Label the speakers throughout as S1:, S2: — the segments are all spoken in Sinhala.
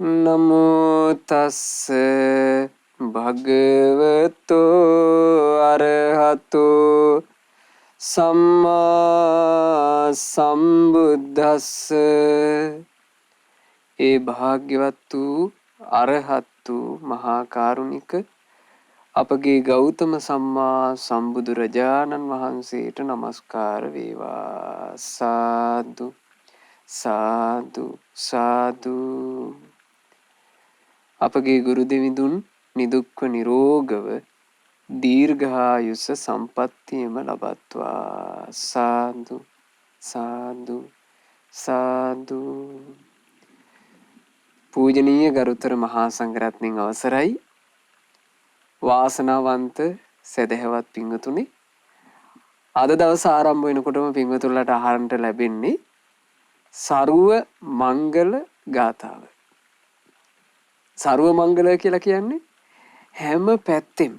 S1: නමෝ තස්ස භගවතෝ අරහතෝ සම්මා සම්බුද්දස්ස. ඒ භාග්‍යවත් වූ අරහත් වූ මහා කරුණික අපගේ ගෞතම සම්මා සම්බුදුරජාණන් වහන්සේට නමස්කාර වේවා. සාදු සාදු සාදු. අපගේ ගුරු දෙවිඳුන් නිදුක්ව නිරෝගව දීර්ඝායුෂ සම්පත්තියම ලබත්වා. සාදු සාදු සාදු. පූජනීය ගරුතර මහා සංඝරත්නයන් අවසරයි. වාසනාවන්ත සදහැවත් පින්වතුනි, අද දවස ආරම්භ වෙනකොටම පින්වතුන්ලට අහන්නට ලැබෙන්නේ සරුව මංගල ගාථාව. සරුව මංගල කියලා කියන්නේ හැම පැත්තෙම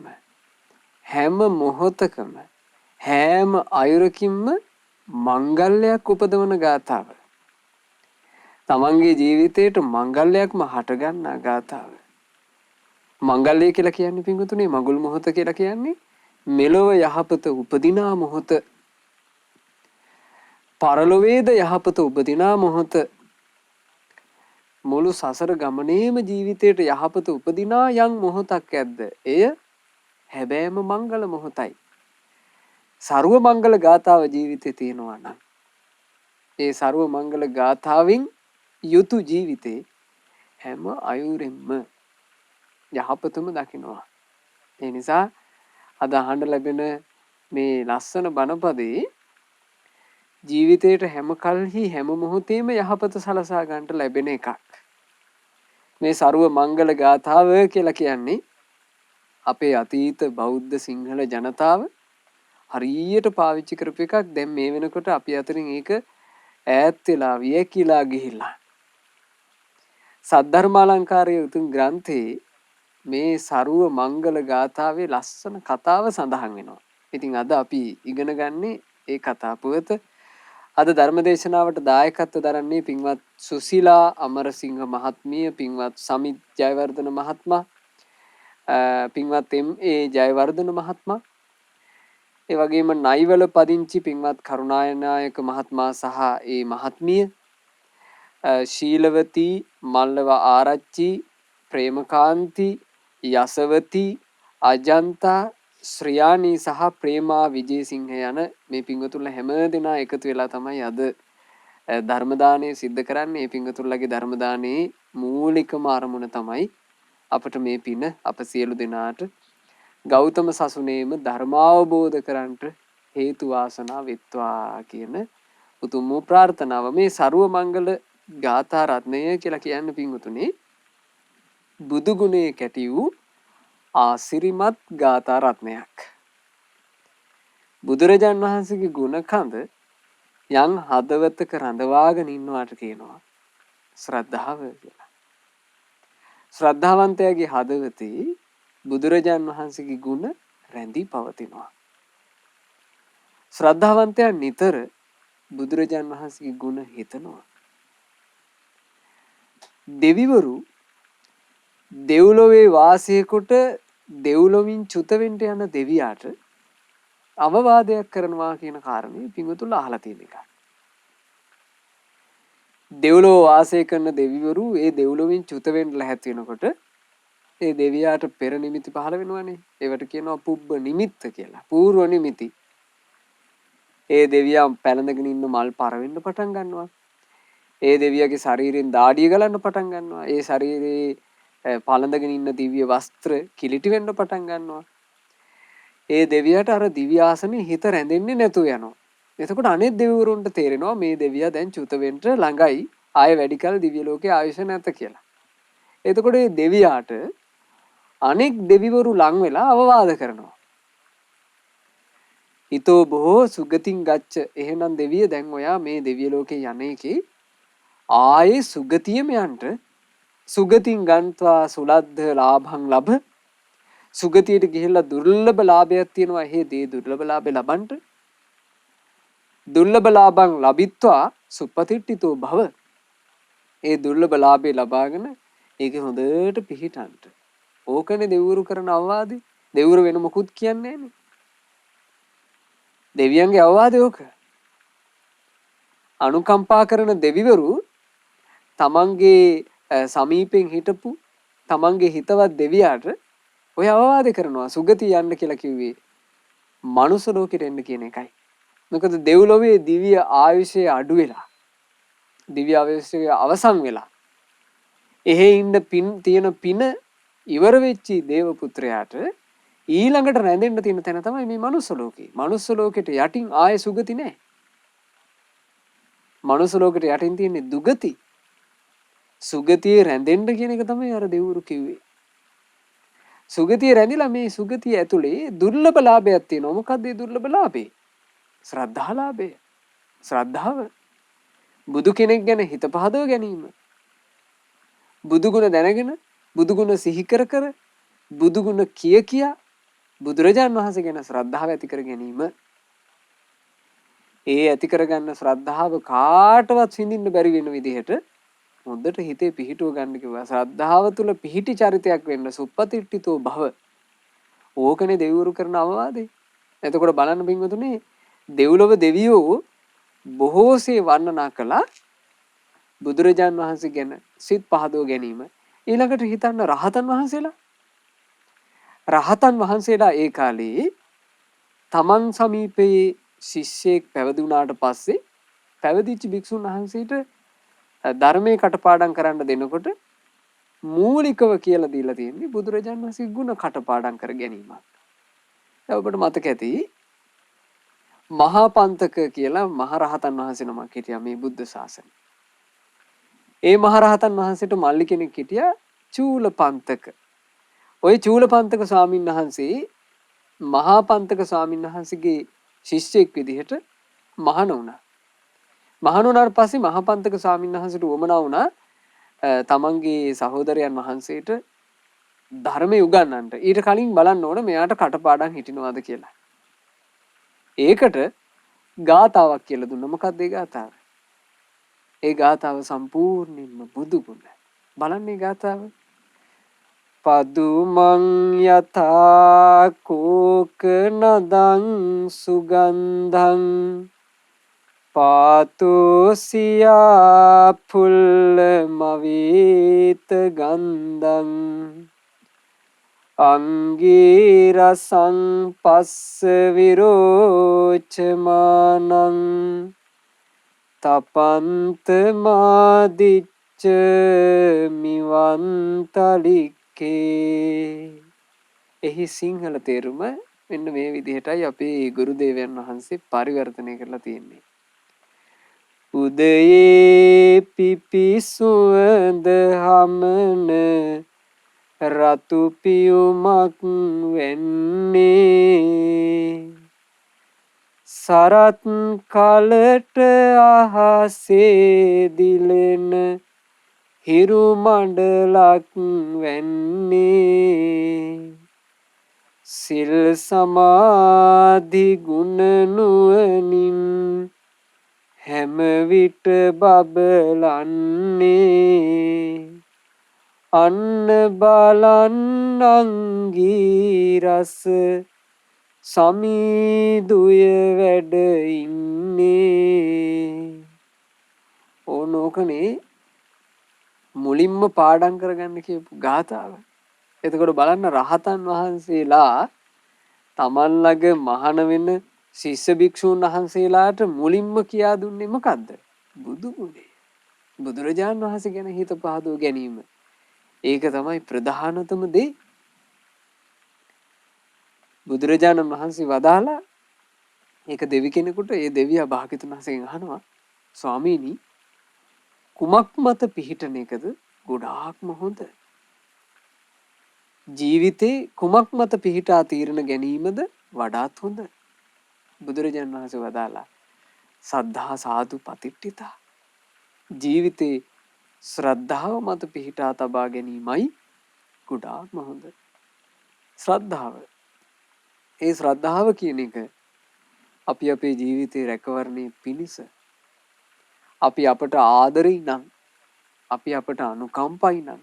S1: හැම මොහොතකම හැම අයුරකින්ම මංගල්‍යයක් උපදවන ගාථාව. තමන්ගේ ජීවිතේට මංගල්‍යයක්ම හටගන්නා ගාථාව. මංගල්‍ය කියලා කියන්නේ පින්වතුනි මඟුල් මොහොත කියලා කියන්නේ මෙලොව යහපත උපදිනා මොහොත, පරලොවේද යහපත උපදිනා මොහොත, මුළු සසර ගමනේම ජීවිතයට යහපත උපදිනා යම් මොහොතක් ඇද්ද එය හැබෑම මංගල මොහොතයි. සර්ව මංගල ගාථාව ජීවිතේ තියෙනවා නම් ඒ සර්ව මංගල ගාථාවෙන් යුතු ජීවිතේ හැම අයුරෙන්ම යහපතම දකින්නවා. ඒ නිසා අද අහන්න ලැබෙන මේ ලස්සන බණපදේ ජීවිතේට හැම කල්හි හැම මොහොතේම යහපත සලසා ගන්නට ලැබෙන එකක්. මේ සර්ව මංගල ගාථාව කියලා කියන්නේ අපේ අතීත බෞද්ධ සිංහල ජනතාව හරියට පාවිච්චි කරපු එකක්. දැන් මේ වෙනකොට අපි අතරින් ඒක ඈත් වෙලා වියකිලා ගිහිල්ලා. සද්ධර්මාලංකාරයේ උතුම් ග්‍රන්ථයේ මේ සරුව මංගල ගාථාවේ ලස්සන කතාව සඳහන් වෙනවා. ඉතින් අද අපි ඉගෙන ගන්නේ ඒ කතා පුවත. අද ධර්මදේශනාවට දායකත්ව දරන්නේ පින්වත් සුසිලා අමරසිංහ මහත්මිය, පින්වත් සමිත් ජයවර්ධන මහත්මයා, පින්වත් එම්.ඒ. ජයවර්ධන මහත්මයා, ඒ වගේම නයිවල පදිංචි පින්වත් කරුණානායක මහත්මයා සහ ඒ මහත්මිය, ශීලවතී, මල්ලව ආරච්චි, ප්‍රේමකාන්ති, යසවති, අජන්තා, ශ්‍රියානී සහ ප්‍රේමා විජේසිංහ යන මේ පින්වතුන්ලා හැම දෙනා එකතු වෙලා තමයි අද ධර්ම දානය සිද්ධ කරන්නේ. මේ පින්වතුන්ලාගේ ධර්ම දානයේ මූලිකම අරමුණ තමයි අපට මේ පින අප සියලු දෙනාට ගෞතම සසුනේම ධර්මාවබෝධ කරන්නට හේතු වාසනා වෙත්වා කියන උතුම් වූ ප්‍රාර්ථනාව. මේ සරුව මංගල ගාථා රත්නය කියලා කියන්නේ පින්වතුනි බුදු ගුණයේ කැටි වූ ආසිරිමත් ගාථා රත්නයක්. බුදුරජාන් වහන්සේගේ ගුණ කඳ යම් හදවතක රඳවාගෙන ඉන්නවාට කියනවා ශ්‍රද්ධාව කියලා. ශ්‍රද්ධාවන්තයාගේ හදවතේ බුදුරජාන් වහන්සේගේ ගුණ රැඳී පවතිනවා. ශ්‍රද්ධාවන්තයා නිතර බුදුරජාන් වහන්සේගේ ගුණ හිතනවා. දෙවිවරු දෙව්ලොවේ වාසය කොට දෙව්ලොවින් චුත වෙන්න යන දෙවියාට අවවාදයක් කරනවා කියන කාරණේ පින්වතුන්ලා අහලා තියෙන එක. දෙව්ලොව වාසය කරන දෙවිවරු ඒ දෙව්ලොවින් චුත වෙන්න ලැහැත් වෙනකොට ඒ දෙවියාට පෙර නිමිති පහළ වෙනවනේ. ඒවට කියනවා පුබ්බ නිමිත්ත කියලා. පූර්ව නිමිති. ඒ දෙවියා පැලඳගෙන ඉන්න මල් පරවෙන්න පටන් ගන්නවා. ඒ දෙවියාගේ ශරීරයෙන් දාඩිය ගලන්න පටන් ගන්නවා. ඒ ශරීරයේ පළඳගෙන ඉන්න දිව්‍ය වස්ත්‍ර කිලිටි වෙන්න පටන් ගන්නවා. ඒ දෙවියට අර දිව්‍ය ආසනේ හිත රැඳෙන්නේ නැතුව යනවා. එතකොට අනෙක් දෙවිවරුන්ට තේරෙනවා මේ දෙවියා දැන් චුත වෙන්න ළඟයි. ආය වැඩි කල දිව්‍ය ලෝකේ ආයුෂ නැත කියලා. එතකොට මේ දෙවියාට අනෙක් දෙවිවරු ලං වෙලා අවවාද කරනවා. ඊතෝ බොහෝ සුගතින් ගච්ඡ. එහෙනම් දෙවිය දැන් ඔයා මේ දිව්‍ය ලෝකේ යන්නේකේ ආයේ සුගතියම යන්න සුගතින් ගන්්වා සුලද්ධ ලාභං ලබ. සුගතියට ගිහිල්ලා දුර්ලභ ලාභයක් තියෙනවා. එහෙ දේ දුර්ලභ ලාභය ලබන්න. දුර්ලභ ලාභං ලබිත්වා සුපතිට්ඨිතෝ භව. ඒ දුර්ලභ ලාභය ලබාගෙන ඒක හොඳට පිහිටන්න. ඕකනේ දෙවිවරු කරන අවවාදේ. දෙවිවරු වෙන මොකුත් කියන්නේ නෑනේ. දෙවියන්ගේ අවවාදේ ඕක. අනුකම්පා කරන දෙවිවරු තමන්ගේ සමීපෙන් හිටපු තමන්ගේ හිතවත් දෙවියාට ඔය අවවාද කරනවා සුගතිය යන්න කියලා කිව්වේ මනුස්ස ලෝකෙට එන්න කියන එකයි. මොකද දෙව්ලොවේ දිව්‍ය ආයුෂය අඩු වෙලා දිව්‍ය ආයුෂය අවසන් වෙලා එහෙ ඉන්න තියෙන පින ඉවර වෙච්චි දේව පුත්‍රයාට ඊළඟට රැඳෙන්න තියෙන තැන තමයි මේ මනුස්ස ලෝකේ. මනුස්ස ලෝකෙට යටින් ආයේ සුගති නැහැ. මනුස්ස ලෝකෙට යටින් තියෙන්නේ දුගති. සුගතියේ රැඳෙන්න කියන එක තමයි අර දෙවිවරු කිව්වේ. සුගතිය රැඳිලා මේ සුගතිය ඇතුලේ දුර්ලභ ලාභයක් තියෙනවා. මොකක්ද මේ දුර්ලභ ලාභේ? ශ්‍රද්ධා ලාභය. ශ්‍රද්ධාව. බුදු කෙනෙක් ගැන හිත පහදව ගැනීම. බුදු ගුණ දැනගෙන බුදු ගුණ සිහි කර කර බුදු ගුණ කියා බුදුරජාන් වහන්සේ ගැන ශ්‍රද්ධාව ඇති කර ගැනීම. ඒ ඇති කරගන්න ශ්‍රද්ධාව කාටවත් විඳින්න බැරි වෙන විදිහට හොඳට හිතේ පිහිටුව ගන්න කිව්වා. ශ්‍රද්ධාව තුල පිහිටි චරිතයක් වෙන්න සුප්පතිට්ඨිතෝ භව. ඕකනේ දෙවිවරු කරන අවවාදේ. එතකොට බලන්න පින්වතුනි දෙව්ලොව දෙවියෝ බොහෝසේ වර්ණනා කළා බුදුරජාන් වහන්සේ ගැන සිත් පහදව ගැනීම. ඊළඟට හිතන්න රහතන් වහන්සේලා. රහතන් වහන්සේලා ඒ කාලේ තමන් සමීපයේ ශිෂ්‍යෙක් පැවිදි වුණාට පස්සේ පැවිදිච්ච භික්ෂුන් වහන්සේට ධර්මයේ කටපාඩම් කරන්න දෙනකොට මූලිකව කියලා දීලා තියෙන්නේ බුදුරජාණන් වහන්සේ ගුණ කටපාඩම් කර ගැනීම. දැන් ඔබට මතක ඇති මහා පන්තක කියලා මහරහතන් වහන්සේ නමක් හිටියා මේ බුද්ධ ශාසනය. ඒ මහරහතන් වහන්සේට මල්ලි කෙනෙක් හිටියා චූලපන්තක. ওই චූලපන්තක ස්වාමීන් වහන්සේ මහා පන්තක ස්වාමීන් වහන්සේගේ ශිෂ්‍යෙක් විදිහට මහාන වුණා. මහාන වුණාට පස්සේ මහා පන්තක ස්වාමීන් වහන්සේට උවමනා වුණා තමන්ගේ සහෝදරයන් වහන්සේට ධර්මය උගන්වන්නට. ඊට කලින් බලන්න ඕන මෙයාට කටපාඩම් හිටිනවද කියලා. ඒකට ගාතාවක් කියලා දුන්නා. මොකක්ද ඒ ගාතාව? ඒ ගාතාව සම්පූර්ණයෙන්ම බුදු ගුණ. බලන්න මේ ගාතාව. පදුමං යථා කෝක නදං සුගන්ධං පාතෝසියා පුල්ලමවීත ගන්ධං අංගීරසං පස්ස විරෝචමානං තපන්ත මාදිච්ච මිවන්තලික්කේ. එහි සිංහල තේරුම මෙන්න මේ විදිහටයි අපේ ගුරු දේවයන් වහන්සේ පරිවර්තනය කරලා තියෙන්නේ. උදයේ පිපිසුවඳ හමන රතු පියුමක් වෙන්නේ සරත් කලට අහසේ දිලෙන හිරු මණ්ඩලක් වෙන්නේ සිල් සමාධි ගුණ නුවණින් හැම විට බබලන්නේ අන්න බලන් අංගීරස සමීදුය වැඩ ඉන්නේ. ඕනෝකනේ මුලින්ම පාඩම් කරගන්න කියපු ගාථාව. එතකොට බලන්න රහතන් වහන්සේලා තමන් ළඟ මහාන වෙන ශිෂ්‍ය භික්ෂූන් වහන්සේලාට මුලින්ම කියා දුන්නේ මොකද්ද? බුදු ගුණය. බුදුරජාණන් වහන්සේ ගැන හිත පහදව ගැනීම. ඒක තමයි ප්‍රධානතම දේ. බුදුරජාණන් වහන්සේ වදාලා ඒක දෙවි කෙනෙකුට ඒ දෙවියා භාග්‍යතුන් වහන්සේගෙන් අහනවා ස්වාමීනි කුමක් මත පිහිටන එකද ගොඩාක්ම හොඳ? ජීවිතේ කුමක් මත පිහිටා තීරණ ගැනීමද වඩාත් හොඳ? බුදුරජාණන් වහන්සේ වදාලා සද්ධා සාදු පතිට්ඨිතා. ජීවිතේ ශ්‍රද්ධාව මත පිහිටා තබා ගැනීමයි ගොඩාක්ම හොඳ. ශ්‍රද්ධාව. ඒ ශ්‍රද්ධාව කියන එක අපි අපේ ජීවිතේ රැකවරණය පිණිස අපි අපට ආදරෙයි නම් අපි අපට අනුකම්පයි නම්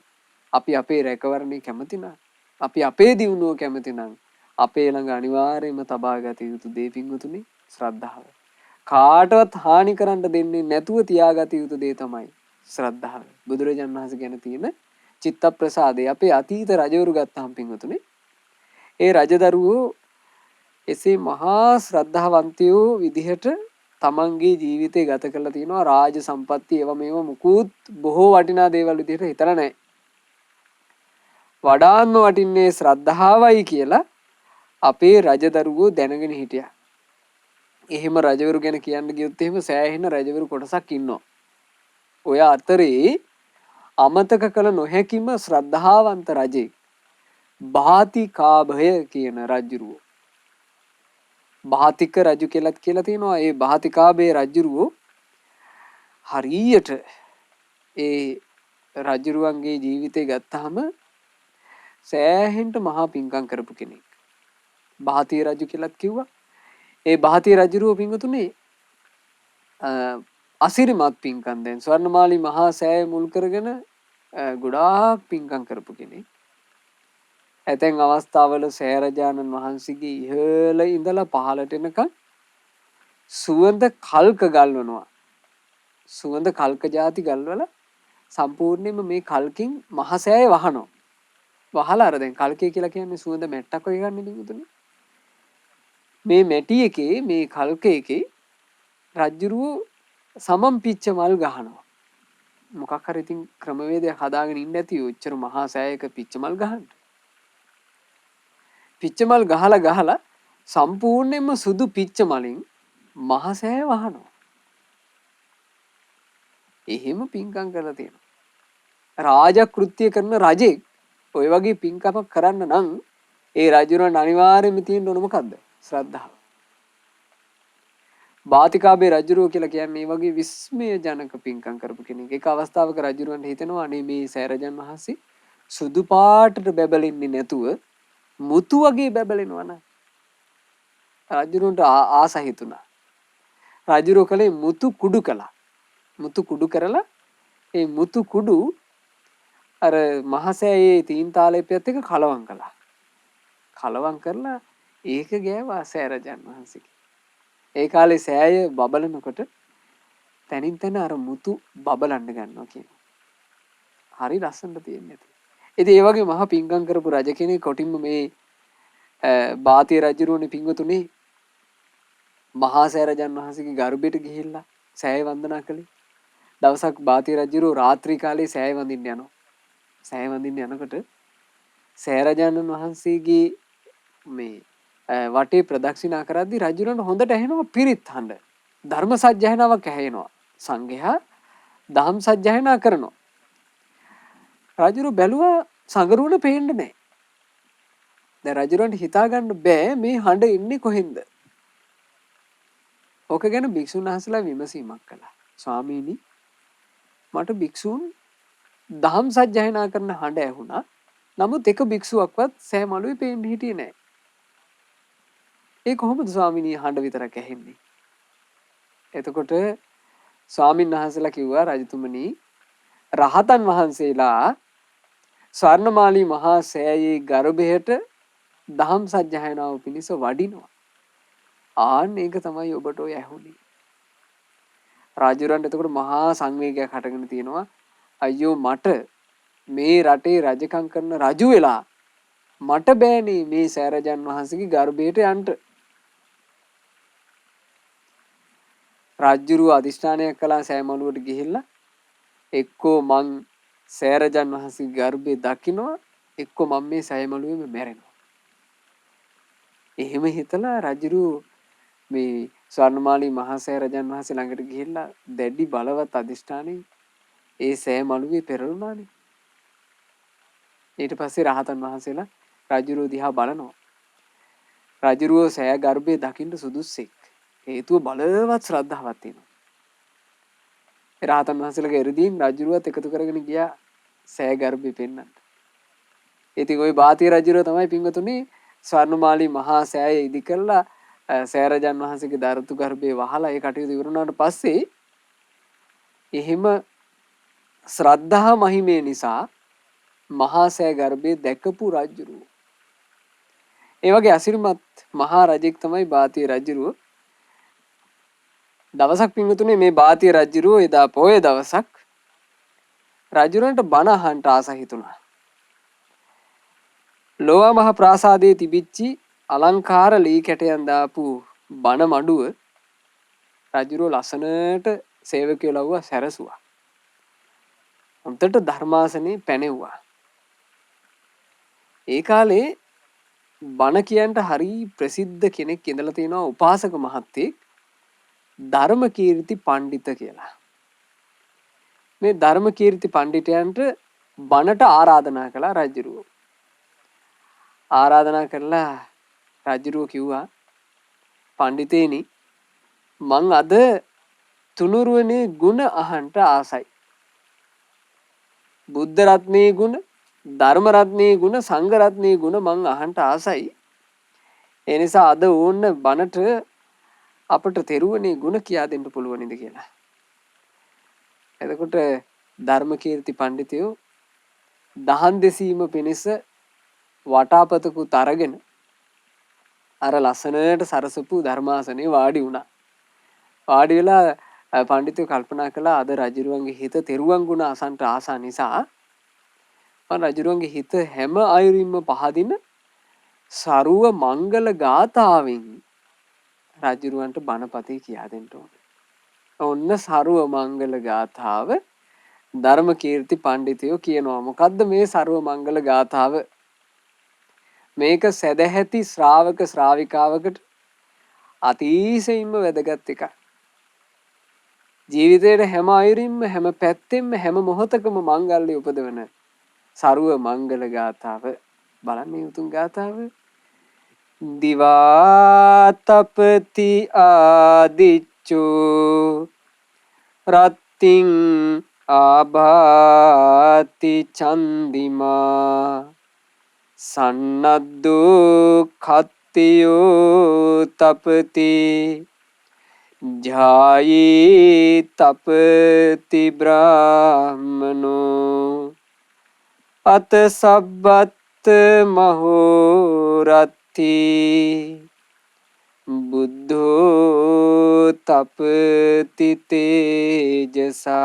S1: අපි අපේ රැකවරණේ කැමති නම් අපි අපේ දියුණුව කැමති නම් අපේ ළඟ අනිවාර්යයෙන්ම තබා ගත යුතු දේ පිංගුතුනි ශ්‍රද්ධාව. කාටවත් හානි කරන්න දෙන්නේ නැතුව තියාගත යුතු දේ තමයි ශ්‍රද්ධාව. බුදුරජාණන් වහන්සේ ගැන තියෙන චිත්ත ප්‍රසාදේ අපේ අතීත රජවරු ගත්තාම පිංගුතුනි ඒ රජදරුවෝ එසේ මහා ශ්‍රද්ධාවන්තයෝ විදිහට තමන්ගේ ජීවිතය ගත කරලා තිනවා රාජ සම්පatti ඒව මේව මුකුත් බොහෝ වටිනා දේවල් විදිහට හිතලා නැහැ. වඩාත්ම වටින්නේ ශ්‍රද්ධාවයි කියලා අපේ රජදරුවෝ දැනගෙන හිටියා. එහෙම රජවරු ගැන කියන්න ගියොත් එහෙම සෑහෙන රජවරු කොටසක් ඉන්නවා. ඔය අතරේ අමතක කළ නොහැකිම ශ්‍රද්ධාවන්ත රජෙක් බාතිකාභය කියන රජුරුවෝ. බාතික රජු කියලාත් කියලා තියෙනවා. ඒ බාතිකාභය රජුරුවෝ හරියට ඒ රජුරුවන්ගේ ජීවිතය ගත්තාම සෑහෙන්න මහා පිංකම් කරපු කෙනෙක්. බාතිය රජු කියලාත් කිව්වා. ඒ බාතිය රජුරුවෝ පිංගුතුනේ අසිරිමත් පිංකම් දැන් ස්වර්ණමාලි මහා සෑය මුල් කරගෙන ගොඩාක් පිංකම් කරපු කෙනෙක්. ඇතැන් අවස්ථාවල සෑරජානන් වහන්සේගේ ඉහළ ඉඳලා පහළට එනකන් සුවඳ කල්ක ගල්වනවා. සුවඳ කල්ක ಜಾති ගල්වලා සම්පූර්ණයෙන්ම මේ කල්කින් මහසෑය වහනවා. වහලා අර දැන් කල්කේ කියලා කියන්නේ සුවඳ මැට්ටක් වගේ ගන්න නෙමෙයි. මේ මැටි එකේ මේ කල්ක එකේ රජ්ජුරුව සමම් පිච්ච මල් ගහනවා. මොකක් හරි ඉතින් ක්‍රමවේදයක් හදාගෙන ඉන්න ඇති ඔච්චර මහා සෑයක පිච්ච මල් ගහන්න. පිච්ච මල් ගහලා සම්පූර්ණයෙන්ම සුදු පිච්ච මලින් මහා සෑය වහනවා. එහෙම පිංකම් කරලා තියෙනවා. රාජකෘත්‍ය කරන රජෙක් ඔය වගේ පිංකමක් කරන්න නම් ඒ රජුරන් අනිවාර්යයෙන්ම තියෙන්න ඕන මොකද්ද? ශ්‍රද්ධාව. බාතිකාභය රජුරෝ කියලා කියන්නේ මේ වගේ විස්මයජනක පිංකම් කරපු කෙනෙක්. එක අවස්ථාවක රජුරන්ට හිතෙනවා අනේ මේ සෑරජන් වහන්සේ සුදු පාටට බැබලෙන්නේ නැතුව මුතු වගේ බැබලෙනවා න ะ. රජුරන්ට ආස හිතුණා. රජුරෝ කලේ මුතු කුඩු කළා. මුතු කුඩු කරලා ඒ මුතු කුඩු අර මහසෑයේ තීන් තාලෙපියත් එක කලවම් කළා. කලවම් කරලා ඒක ගෑවා සෑරජන් වහන්සේගේ. ඒ කාලේ සෑය බබලනකොට තනින් තන අර මුතු බබලන්න ගන්නවා කියනවා. හරි ලස්සනට තියෙන්නේ. ඉතින් ඒ වගේ මහා පිංගම් කරපු රජ කෙනෙක් කොටින්ම මේ බාතිය රජුරුවනේ පිංගුතුනේ මහා සෑරජන් වහන්සේගේ ගර්භයට ගිහිල්ලා සෑය වන්දනා කළේ. දවසක් බාතිය රජුරුව රාත්‍රී කාලේ සෑය වඳින්න යනවා. සෑය වඳින්න යනකොට සෑරජානන් වහන්සේගේ මේ වටේ ප්‍රදක්ෂිනා කරද්දී රජුරන්ට හොඳට ඇහෙනවා පිරිත් හඬ. ධර්ම සජ්ජායනාවක් ඇහෙනවා. සංඝයා දහම් සජ්ජායනා කරනවා. රජුරු බැලුවා සංගරුවන පේන්නේ නැහැ. දැන් රජුරන්ට හිතා ගන්න බෑ මේ හඬ එන්නේ කොහෙන්ද? ඕක ගැන භික්ෂුන් වහන්සේලා විමසීමක් කළා. ස්වාමීනි මට භික්ෂුන් දහම් සජ්ජායනා කරන හඬ ඇහුණා. නමුත් එක භික්ෂුවක්වත් සෑ මළුවේ පේන්නේ හිටියේ නැහැ. ඒ කොහොමද ස්වාමීනි හඬ විතරක් ඇහෙන්නේ? එතකොට ස්වාමීන් වහන්සේලා කිව්වා රජතුමනි රහතන් වහන්සේලා ස්වර්ණමාලී මහා සෑයේ ගර්භයට දහම් සජ්ජායනාව පිණිස වඩිනවා. ආන්න ඒක තමයි ඔබට ඔය ඇහුනේ. රාජුරන්ට එතකොට මහා සංවේගයක් හටගෙන තියෙනවා. අයියෝ මට මේ රටේ රජකම් කරන රජු වෙලා මට බෑනේ මේ සෑරජන් වහන්සේගේ ගර්භයට යන්න. රාජ්‍යරුව අධිෂ්ඨානයක් කළා සෑමලුවට ගිහිල්ලා එක්කෝ මං සෑරජන් වහන්සේගේ ගර්භය දකින්නවා එක්කෝ මම මේ සෑමලුවේම මැරෙනවා. එහෙම හිතලා රාජ්‍යරුව මේ ස්වර්ණමාලී මහා සෑරජන් වහන්සේ ළඟට ගිහිල්ලා දැඩි බලවත් අධිෂ්ඨානෙන් ඒ සෑමලුවේ පෙරළුණානේ. ඊට පස්සේ රහතන් වහන්සේලා රාජ්‍යරුව දිහා බලනවා. රාජ්‍යරුව සෑ ගර්භය දකින්න සුදුස්සෙක්. හේතුව බලවත් ශ්‍රද්ධාවක් තියෙනවා. රහතන් වහන්සේලාගේ එරුදීන් රජුරුවත් එකතු කරගෙන ගියා සෑ ගර්භය පෙන්වන්න. ඉතින් ওই බාතිය රජුරුව තමයි පින්වතුනි ස්වර්ණමාලී මහා සෑය ඉදි කළා සෑරජන් වහන්සේගේ දරතු ගර්භය වහලා ඒ කටයුතු ඉවරුණාට පස්සේ එහෙම ශ්‍රද්ධා මහිමේ නිසා මහා සෑ ගර්භයේ දැකපු රජුරුව. ඒ වගේ අසිරිමත් මහා රජෙක් තමයි බාතිය රජුරුව. දවසක් පින්වතුනි මේ බාතිය රජුරුව එදා පොය දවසක් රජුරන්ට බණ අහන්න ආස හිතුණා. ලෝවා මහ ප්‍රාසාදයේ තිබිච්චි අලංකාර ලී කැටයන් දාපු බණ මඩුව රජුරුව ලස්සනට සේවකයෝ ලව්වා සැරසුවා. හොඳට ධර්මාසනේ පැනෙව්වා. ඒ කාලේ බණ කියන්ට හරි ප්‍රසිද්ධ කෙනෙක් ඉඳලා තියෙනවා උපාසක මහත්තයෙක් ධර්මකීර්ති පණ්ඩිත කියලා. මේ ධර්මකීර්ති පණ්ඩිතයන්ට බණට ආරාධනා කළා රජුරුව. ආරාධනා කරලා රජුරුව කිව්වා පණ්ඩිතේනි මං අද තුනුරුවනේ ගුණ අහන්ට ආසයි. බුද්ධ රත්නයේ ගුණ, ධර්ම රත්නයේ ගුණ, සංඝ රත්නයේ ගුණ මං අහන්ට ආසයි. ඒ නිසා අද ඕන්න බණට අපට තෙරුවනේ ගුණ කියා දෙන්න පුළුවනිද කියලා. එතකොට ධර්මකීර්ති පණ්ඩිතයෝ දහන් දෙසීම පිණිස වටාපතකුත් අරගෙන අර ලස්සනට සරසපු ධර්මාසනේ වාඩි වුණා. වාඩි වෙලා පණ්ඩිතයෝ කල්පනා කළා අද රජුරුවන්ගේ හිත තෙරුවන් ගුණ අසන්ට ආසා නිසා රජුරුවන්ගේ හිත හැම අයුරින්ම පහදින සරුව මංගල ගාථාවෙන් රජුරුවන්ට බණපතේ කියා දෙන්න ඕනේ. ඔන්න සරුව මංගල ගාථාව ධර්මකීර්ති පණ්ඩිතයෝ කියනවා. මොකද්ද මේ සරුව මංගල ගාථාව? මේක සදැහැති ශ්‍රාවක ශ්‍රාවිකාවකට අතිශයින්ම වැදගත් එකක්. ජීවිතේට හැම අයුරින්ම හැම පැත්තෙම හැම මොහොතකම මංගල්‍ය උපදවන සරුව මංගල ගාථාව. බලන්න මේ උතුම් ගාථාව. දිවාතපති ආදිච්චු රත්තිං ආභාති චන්දිමා සන්නද්දු කත්තියෝ තපති ජායී තපති බ්‍රාහ්මනෝ අත සබ්බත් මහෝරත්ති බුද්ධෝ තපති තේජසා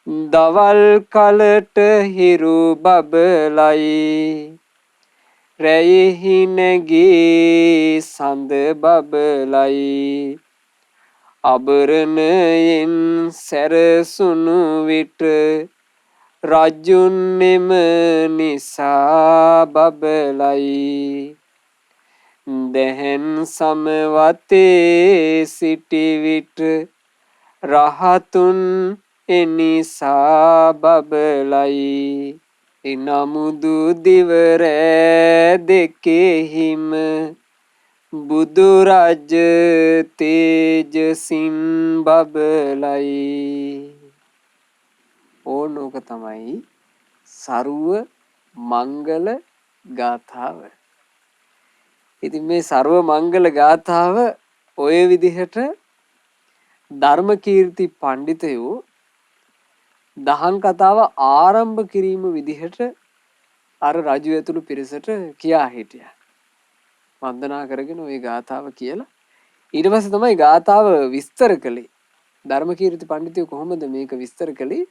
S1: දවල් කලට හිරු බබලයි රැයෙහි නැගී සඳ බබලයි අබරණයෙන් සැරසුණු විට රජුන්නෙම නිසා බබලයි දැහැන් සමවතේ සිටි විට රහතුන් එනිසා බබලයි එනමුදු දිවරෑ දෙකෙහිම බුදුරජ තේජසින් බබලයි. ඕනෝක තමයි සරුව මංගල ගාථාව. ඉතින් මේ සරුව මංගල ගාථාව ඔය විදිහට ධර්මකීර්ති පණ්ඩිතයෝ දහම් කතාව ආරම්භ කිරීම විදිහට අර රජු ඇතුළු පිරිසට කියා හිටියා. වන්දනා කරගෙන ওই ගාථාව කියලා ඊට පස්සේ තමයි ගාථාව විස්තර කළේ. ධර්මකීර්ති පණ්ඩිතයෝ කොහොමද මේක විස්තර කළේ?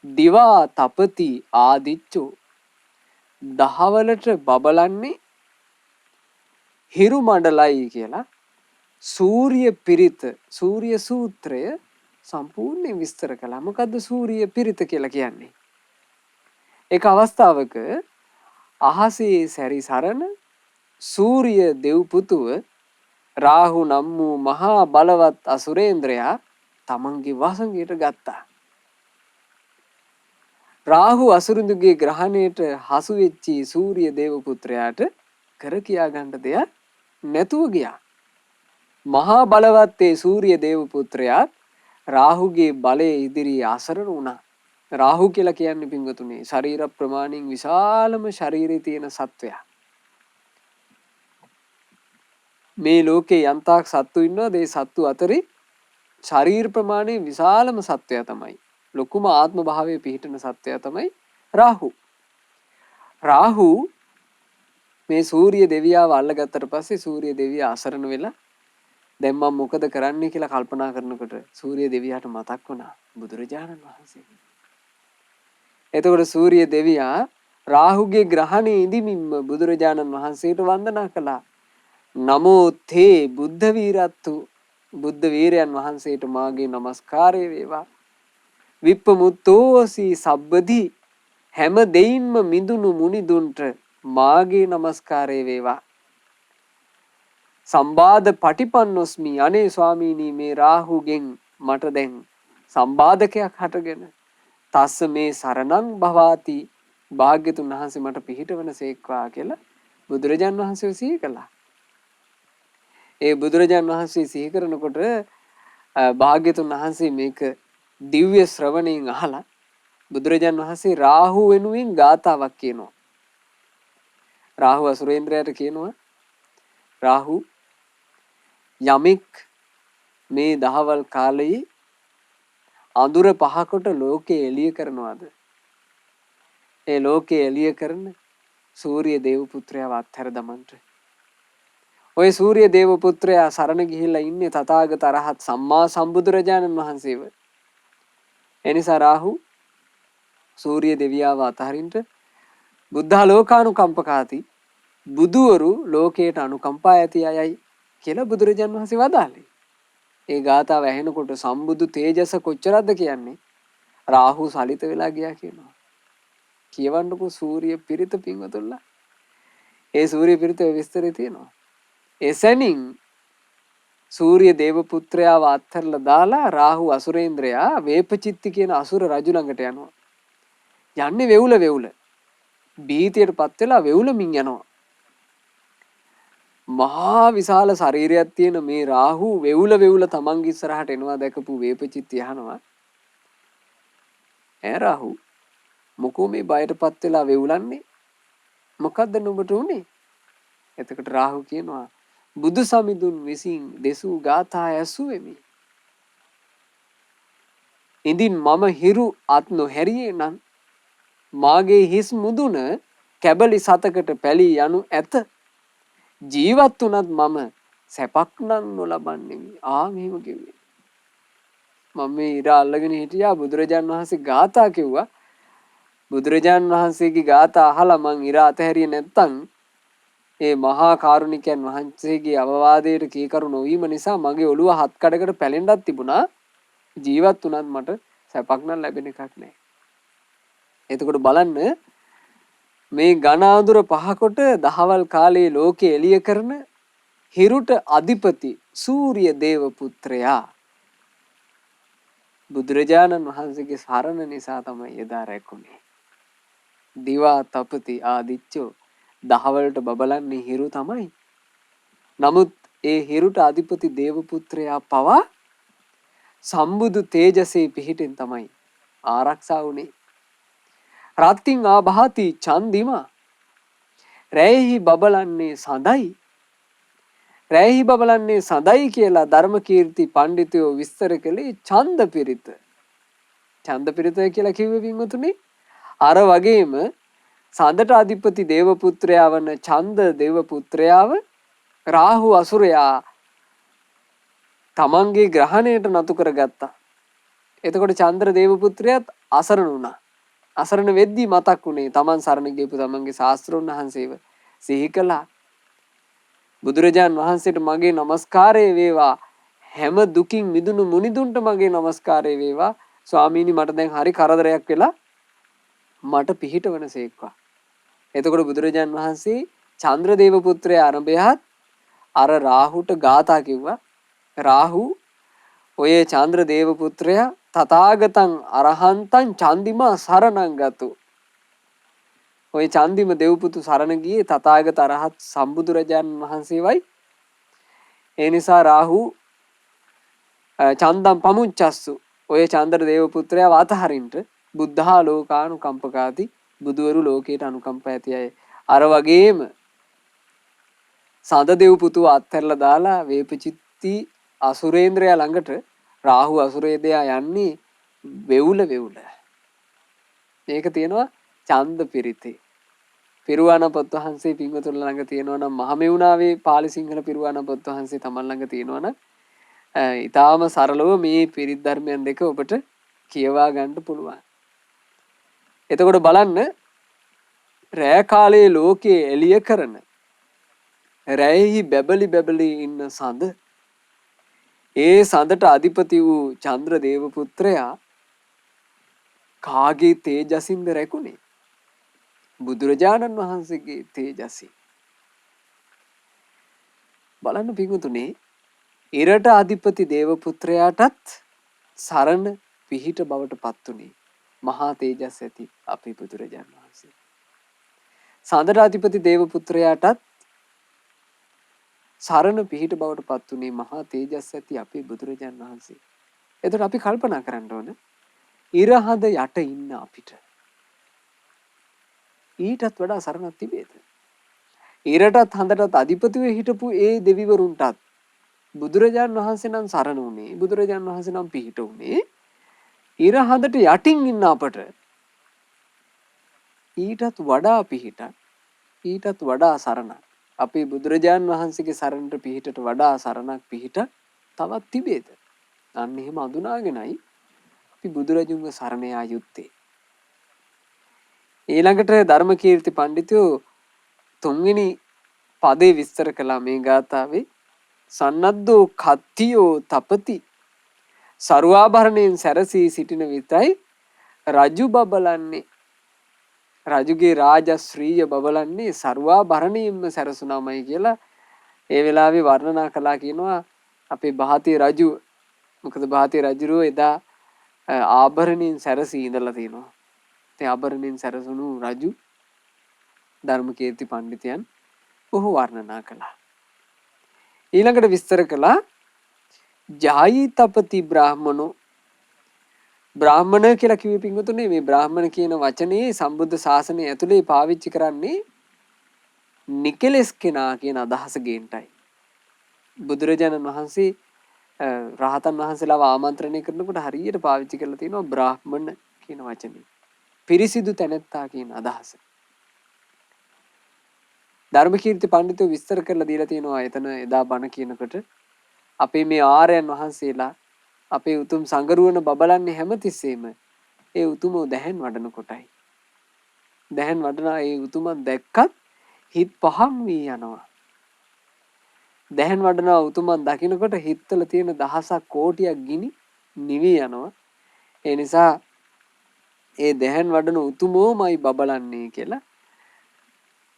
S1: දිවා තපති ආදිච්චෝ දහවලට බබලන්නේ හිරු මණ්ඩලයි කියලා සූර්ය පිරිත සූර්ය සූත්‍රය සම්පූර්ණයෙන් විස්තර කළා. මොකද්ද සූර්ය පිරිත කියලා කියන්නේ? ඒක අවස්ථාවක අහසේ සැරිසරන සූර්ය දෙව් පුතුව රාහු නම් වූ මහා බලවත් අසුරේන්ද්‍රයා තමන්ගේ වසඟයට ගත්තා. රාහු අසුරුඳුගේ ග්‍රහණයට හසු වෙච්චි සූර්ය දේව පුත්‍රයාට කර කියා ගන්න දෙයක් නැතුව ගියා. මහා බලවත් ඒ සූර්ය දේව පුත්‍රයා රාහුගේ බලයේ ඉදිරියේ අසරණ වුණා. රාහු කියලා කියන්නේ පින්වතුනි ශරීර ප්‍රමාණයෙන් විශාලම ශරීරයේ තියෙන සත්වයා. මේ ලෝකේ යන්තාක් සත්තු ඉන්නවද? ඒ සත්තු අතරේ ශරීර ප්‍රමාණයෙන් විශාලම සත්වයා තමයි ලොකුම ආත්ම භාවයේ පිහිටන සත්වයා තමයි රාහු මේ සූර්ය දෙවියාව අල්ලගත්තට පස්සේ සූර්ය දෙවියා අසරණ වෙලා දැන් මම මොකද කරන්නේ කියලා කල්පනා කරනකොට සූර්ය දෙවියාට මතක් වුණා බුදුරජාණන් වහන්සේ. එතකොට සූර්ය දෙවියා රාහුගේ ග්‍රහණයේ ඉඳිමින්ම බුදුරජාණන් වහන්සේට වන්දනා කළා. නමෝ තේ බුද්ධ වීරත්තු බුද්ධ වීරයන් වහන්සේට මාගේ নমස්කාරය වේවා. විප්පමුත්තෝසි සබ්බදී හැම දෙයින්ම මිදුණු මුනිදුන්ට මාගේ নমස්කාරය වේවා. සම්බාධ පටිපන්නොස්මි අනේ ස්වාමීනි මේ රාහුගෙන් මට දැන් සම්බාධකයක් හටගෙන තස්ස මේ සරණං භවාති භාග්‍යතුන් වහන්සේ මට පිහිටවන සේක්වා කියලා බුදුරජාන් වහන්සේ සිහි කළා. ඒ බුදුරජාන් වහන්සේ සිහි කරනකොට භාග්‍යතුන් වහන්සේ මේක දිව්‍ය ශ්‍රවණයෙන් අහලා බුදුරජාන් වහන්සේ රාහු වෙනුවෙන් ගාතාවක් කියනවා. රාහු අසුරේන්ද්‍රයාට කියනවා රාහු යමෙක් මේ දහවල් කාලයේ අඳුර පහකට ලෝකේ එළිය කරනවාද ඒ ලෝකේ එළිය කරන සූර්ය දේව පුත්‍රයාව අත්හැර දමන්ට. ඔය සූර්ය දේව පුත්‍රයා සරණ ගිහිල්ලා ඉන්නේ තථාගත අරහත් සම්මා සම්බුදුරජාණන් වහන්සේව. එනිසා රාහු සූර්ය දෙවියාව අතහරින්ට බුද්ධාලෝකානුකම්පකාති බුදුවරු ලෝකයට අනුකම්පා ඇති අයයි කියලා බුදුරජාණන් වහන්සේ වදාළේ. ඒ ගාථාව ඇහෙනකොට සම්බුදු තේජස කොච්චරද කියන්නේ රාහු සලිත වෙලා ගියා කියනවා. කියවන්නකෝ සූර්ය පිරිත පින්වතුන්ලා. ඒ සූර්ය පිරිත විස්තරේ තියෙනවා. එසැනින් සූර්ය දේව පුත්‍රයාව අත්හැරලා දාලා රාහු අසුරේන්ද්‍රයා වේපචිත්ති කියන අසුර රජු ළඟට යනවා. යන්නේ වෙවුල. බීතියටපත් වෙලා වෙවුලමින් යනවා. මහා විශාල ශරීරයක් තියෙන මේ රාහු වෙවුල තමන්ගේ ඉස්සරහට එනවා දැකපු වේපචිත්ති අහනවා. ඈ රාහු මොකෝ මේ බයටපත් වෙලා වෙවුලන්නේ? මොකද්ද නුඹට උනේ? එතකොට රාහු කියනවා බුදු සමිඳුන් විසින් දෙසූ ගාථා ඇසුවෙමි. ඉදින් මම හිරු අත් නොහැරියේ නම් මාගේ හිස් මුදුන කැබලි සතකට පැලී යනු ඇත. ජීවත් වුණත් මම සැපක් නම් නොලබන්නේමි. මෙහෙම කිව්වේ. මම මේ ඉර අල්ලගෙන හිටියා බුදුරජාන් වහන්සේ ගාථා කිව්වා. බුදුරජාන් වහන්සේගේ ගාථා අහලා මං ඉර අතහැරියේ නැත්තම් ඒ මහා කාරුණිකයන් වහන්සේගේ අවවාදයට කීකරු නොවීම නිසා මගේ ඔළුව හත් කඩකට පැලෙන්නත් තිබුණා. ජීවත් වුණත් මට සැපක් නම් ලැබෙන එකක් නැහැ. එතකොට බලන්න මේ ඝන අඳුර පහකොට දහවල් කාලයේ ලෝකෙ එළිය කරන හිරුට අධිපති සූර්ය දේව පුත්‍රයා බුදුරජාණන් වහන්සේගේ සරණ නිසා තමයි එදා රැකුනේ. දිවා තපති ආදිච්චෝ දහවලට බබලන්නේ හිරු තමයි. නමුත් ඒ හිරුට අධිපති දේව පුත්‍රයා පවා සම්බුදු තේජසේ පිහිටෙන් තමයි ආරක්ෂා වුනේ. රත්තිං ආභාති චන්දිමා රැයෙහි බබලන්නේ සඳයි. රැයෙහි බබලන්නේ සඳයි කියලා ධර්මකීර්ති පඬිතුයෝ විස්තර කළේ ඡන්ද පිරිත. ඡන්ද පිරිත කියලා කිව්වේ වින්වතුනි අර වගේම සඳට අධිපති දේව පුත්‍රයා වන ඡන්ද දේව පුත්‍රයාව රාහු අසුරයා තමන්ගේ ග්‍රහණයට නතු කරගත්තා. එතකොට චන්ද්‍ර දේව පුත්‍රයාත් අසරණ වුණා. අසරණ වෙද්දී මතක් වුණේ තමන් සරණ ගියපු තමන්ගේ ශාස්ත්‍රෝන් වහන්සේව සිහි කළා. බුදුරජාන් වහන්සේට මගේ নমස්කාරය වේවා. හැම දුකින් මිදුණු මුනිදුන්ට මගේ নমස්කාරය වේවා. ස්වාමීනි මට දැන් හරි කරදරයක් වෙලා මට පිහිටවන සේක්වා. එතකොට බුදුරජාන් වහන්සේ චන්ද්‍රදේව පුත්‍රයා ආරම්භයත් අර රාහුට ගාථා කිව්වා. රාහු ඔය චන්ද්‍රදේව පුත්‍රයා තථාගතං අරහන්තං චන්දිමා සරණං ගතු. ඔය චන්දිම දෙව්පුතු සරණ ගියේ තථාගත අරහත් සම්බුදුරජාණන් වහන්සේවයි. ඒ නිසා රාහු චන්දම් පමුච්චස්සු ඔය චන්ද්‍ර දේව පුත්‍රයා අතහරින්ට බුද්ධාලෝකානුකම්පකාති බුදුවරු ලෝකයට අනුකම්ප ඇති අය. අර වගේම සඳ දෙව් පුතුව අත්හැරලා දාලා වේපචිත්ති අසුරේන්ද්‍රයා ළඟට රාහු අසුරේදයා යන්නේ වෙවුල. මේක තියෙනවා ඡන්ද පිරිතේ. පිරුවාන පොත් වහන්සේ පින්වතුන් ළඟ තියෙනවා නම් මහමෙවුනාවේ පාලි සිංහල පිරුවාන පොත් වහන්සේ තමන් ළඟ තියෙනවා නම් ඊටාම සරලව මේ පිරිත් ධර්මයන් දෙක ඔබට කියවා ගන්න පුළුවන්. එතකොට බලන්න රෑ කාලයේ ලෝකයේ එළිය කරන රැයෙහි බැබලි බැබලි ඉන්න සඳ ඒ සඳට අධිපති වූ චන්ද්‍ර දේව පුත්‍රයා කාගේ තේජසින්ද රැකුනේ? බුදුරජාණන් වහන්සේගේ තේජසින්. බලන්න පිඟුතුනේ ඉරට අධිපති දේව පුත්‍රයාටත් සරණ පිහිට බවට පත් උනේ මහා තේජස් ඇති අපේ බුදුරජාණන් වහන්සේ. සඳට අධිපති දේව පුත්‍රයාටත් සරණ පිහිට බවට පත් උනේ මහා තේජස් ඇති අපේ බුදුරජාණන් වහන්සේ. එතකොට අපි කල්පනා කරන්න ඕන ඉරහඳ යට ඉන්න අපිට ඊටත් වඩා සරණක් තිබේද? ඉරටත් හඳටත් අධිපතිව හිටපු ඒ දෙවිවරුන්ටත් බුදුරජාණන් වහන්සේ නම් සරණ උනේ, බුදුරජාණන් වහන්සේ නම් පිහිට උනේ ඉරහඳට යටින් ඉන්න අපට ඊටත් වඩා පිහිටක්, ඊටත් වඩා සරණක්. අපේ බුදුරජාණන් වහන්සේගේ සරණට පිහිටට වඩා සරණක් පිහිට තවත් තිබේද? අන්න එහෙම අඳුනාගෙනයි අපි බුදුරජුන්ගේ සරණ යා යුත්තේ. ඊළඟට ධර්මකීර්ති පඬිතුයෝ තුන්වෙනි පදේ විස්තර කළා මේ ගාථාවේ. සන්නද්දෝ කත්තියෝ තපති සරුවාභරණයෙන් සැරසී සිටින විතයි රජු බබලන්නේ. රජුගේ රාජශ්‍රීය බබලන්නේ සරුවාභරණයෙන්ම සැරසුනාමයි කියලා ඒ වෙලාවේ වර්ණනා කළා කියනවා අපේ භාතිය රජු. මොකද භාතිය රජුරෝ එදා ආභරණයෙන් සැරසී ඉඳලා තිනවා. ඒ ආභරණයෙන් සැරසුණු රජු ධර්මකීර්ති පඬිතුයන් ඔහු වර්ණනා කළා. ඊළඟට විස්තර කළා ජායිතපති බ්‍රාහ්මනෝ. බ්‍රාහ්මණ කියලා කිව්වේ පින්වතුනේ මේ බ්‍රාහ්මණ කියන වචනේ සම්බුද්ධ ශාසනය ඇතුලේ පාවිච්චි කරන්නේ නිකලස් කෙනා කියන අදහස ගේන්ටයි. බුදුරජාණන් වහන්සේ රහතන් වහන්සේලාව ආමන්ත්‍රණය කරනකොට හරියට පාවිච්චි කරලා තියෙනවා බ්‍රාහ්මණ කියන වචනේ. පිරිසිදු තැනැත්තා කියන අදහස. ධර්මකීර්ති පඬිතුයෝ විස්තර කරලා දීලා තියෙනවා එතන එදා බණ කියනකොට අපේ මේ ආර්යයන් වහන්සේලා අපේ උතුම් සංගරුවන බබලන්නේ හැමතිස්සෙම ඒ උතුමෝ දැහැන් වඩන කොටයි. දැහැන් වඩනා ඒ උතුමන් දැක්කත් හිත පහන් වී යනවා. දැහැන් වඩනා උතුමන් දකිනකොට හිතවල තියෙන දහසක් කෝටියක් ගිනි නිවි යනවා. ඒ නිසා ඒ දැහැන් වඩන උතුමෝමයි බබලන්නේ කියලා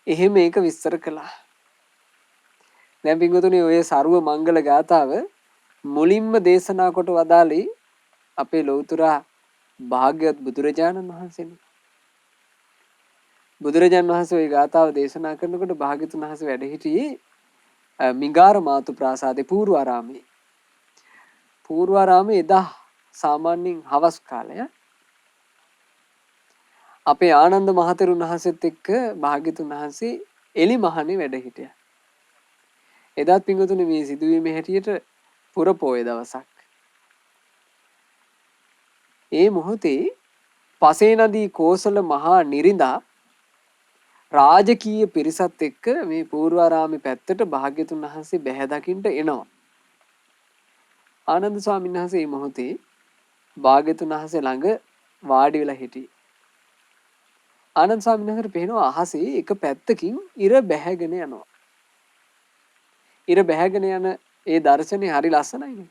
S1: එහෙම ඒක විස්තර කළා. දැන් පින්වතුනි ඔය සරුව මංගල ගාථාව මුලින්ම දේශනා කොට වදාළේ අපේ ලෞතර භාග්‍යවත් බුදුරජාණන් වහන්සේනේ. බුදුරජාණන් වහන්සේ ওই ගාථාව දේශනා කරනකොට භාග්‍යතුන් වහන්සේ වැඩ සිටියේ මිගාර මාතු ප්‍රාසාදේ පූර්වාරාමේ. පූර්වාරාමේ එදා සාමාන්‍යයෙන් හවස් කාලය අපේ ආනන්ද මහතෙරුන් වහන්සේත් එක්ක භාග්‍යතුන් වහන්සේ එලි මහනේ වැඩ හිටියා. එදාත් පින්වතුනි මේ සිදුවීමේ හැටියට පුරපෝය දවසක්. ඒ මොහොතේ පසේ නදී කෝසල මහා නිරිඳා රාජකීය පිරිසත් එක්ක මේ පූර්වාරාමේ පැත්තට භාග්‍යතුන් වහන්සේ බැහැ දකින්න එනවා. ආනන්ද ස්වාමීන් වහන්සේ මේ මොහොතේ භාග්‍යතුන් වහන්සේ ළඟ වාඩි වෙලා හිටියේ. ආනන්ද ස්වාමීන් වහන්සේට පේනවා අහසේ එක පැත්තකින් ඉර බැහැගෙන යනවා. ඉර බැහැගෙන යන ඒ දර්ශනේ හරි ලස්සනයිනේ.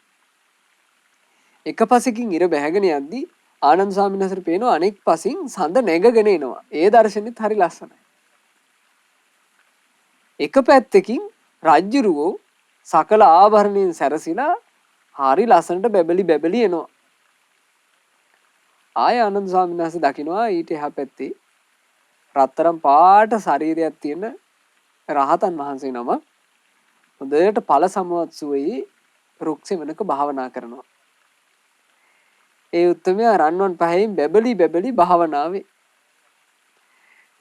S1: එක පසකින් ඉර බැහැගෙන යද්දි ආනන්ද ස්වාමීන් වහන්සේට පේනවා අනෙක් පසින් සඳ නැගගෙන එනවා. ඒ දර්ශනෙත් හරි ලස්සනයි. එක පැත්තකින් රජ්ජුරුවෝ සකල ආභරණයෙන් සැරසිලා හරි ලස්සනට බැබලි බැබලි එනවා. ආය ආනන්ද ස්වාමීන් වහන්සේ දකින්නවා ඊට එහා පැත්තේ රත්තරන් පාට ශරීරයක් තියෙන රහතන් වහන්සේ නම හොඳට ඵල සමවත් සුවයේ රුක්සෙවණක භාවනා කරනවා. ඒ උත්තමයා රන්වන් පහෙන් බැබලි බැබලි භාවනාවේ.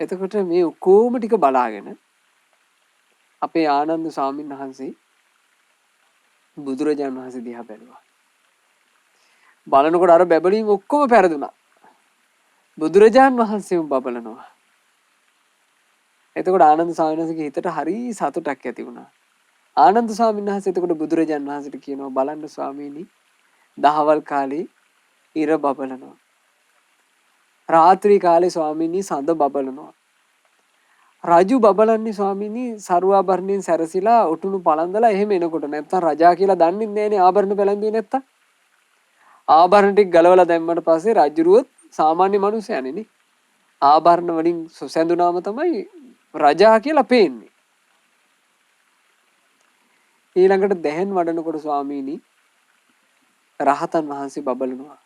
S1: එතකොට මේ ඔක්කොම ටික බලාගෙන අපේ ආනන්ද ස්වාමීන් වහන්සේ බුදුරජාණන් වහන්සේ දිහා බැලුවා. බලනකොට අර බැබලින් ඔක්කොම පෙරදුනා. බුදුරජාන් වහන්සේම බබලනවා. එතකොට ආනන්ද ස්වාමීන් වහන්සේගේ හිතට හරි සතුටක් ඇති වුණා. ආනන්ද ස්වාමීන් වහන්සේ එතකොට බුදුරජාන් වහන්සේට කියනවා බලන්න ස්වාමීනි දහවල් කාලේ ඉර බබලනවා. රාත්‍රී කාලේ ස්වාමීනි සඳ බබලනවා. රජු බබලන්නේ ස්වාමීනි සරුවාභරණයෙන් සැරසිලා ඔටුනු පළඳලා එහෙම එනකොට නැත්තම් රජා කියලා දන්නේ නැහැනේ ආභරණ පැලඳුවේ නැත්තම්. ආභරණ ටික ගලවලා දැම්මට පස්සේ රජුරුවත් සාමාන්‍ය මිනිසයානේ නේ. ආභරණ වලින් සැඳුනාම තමයි රජා කියලා පේන්නේ. ඊළඟට දැහැන් වඩනකොට ස්වාමීනි රහතන් වහන්සේ බබලනවා.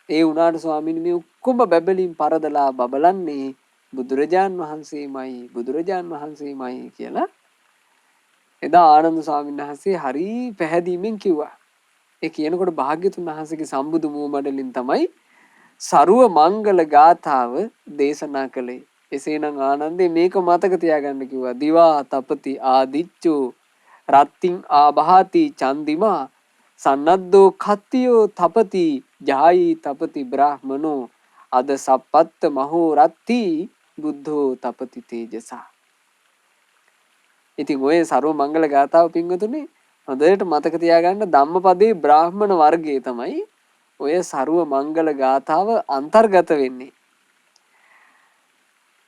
S1: ඒ වුණාට ස්වාමීනි මේ ඔක්කොම බබලින් පරදලා බබලන්නේ බුදුරජාන් වහන්සේමයි කියලා එදා ආනන්ද ස්වාමීන් වහන්සේ හරි පැහැදීමෙන් කිව්වා. ඒ කියනකොට භාග්‍යතුන් වහන්සේගේ සම්බුදු මූමඩලින් තමයි සරුව මංගල ගාථාව දේශනා කළේ. එසේනම් ආනන්දේ මේක මතක තියාගන්න කිව්වා. දිවා තපති ආදිච්චෝ රත්තිං ආභාති චන්දිමා සන්නද්දෝ කත්තියෝ තපති ජායි තපති බ්‍රාහ්මනෝ අද සප්පත්ත මහෝ රත්ති බුද්ධෝ තපති තේජසා. ඉතින් ඔය සරුව මංගල ගාථාව පින්වතුනි හොඳට මතක තියාගන්න ධම්මපදයේ බ්‍රාහ්මණ වර්ගයේ තමයි ඔය සරුව මංගල ගාථාව අන්තර්ගත වෙන්නේ.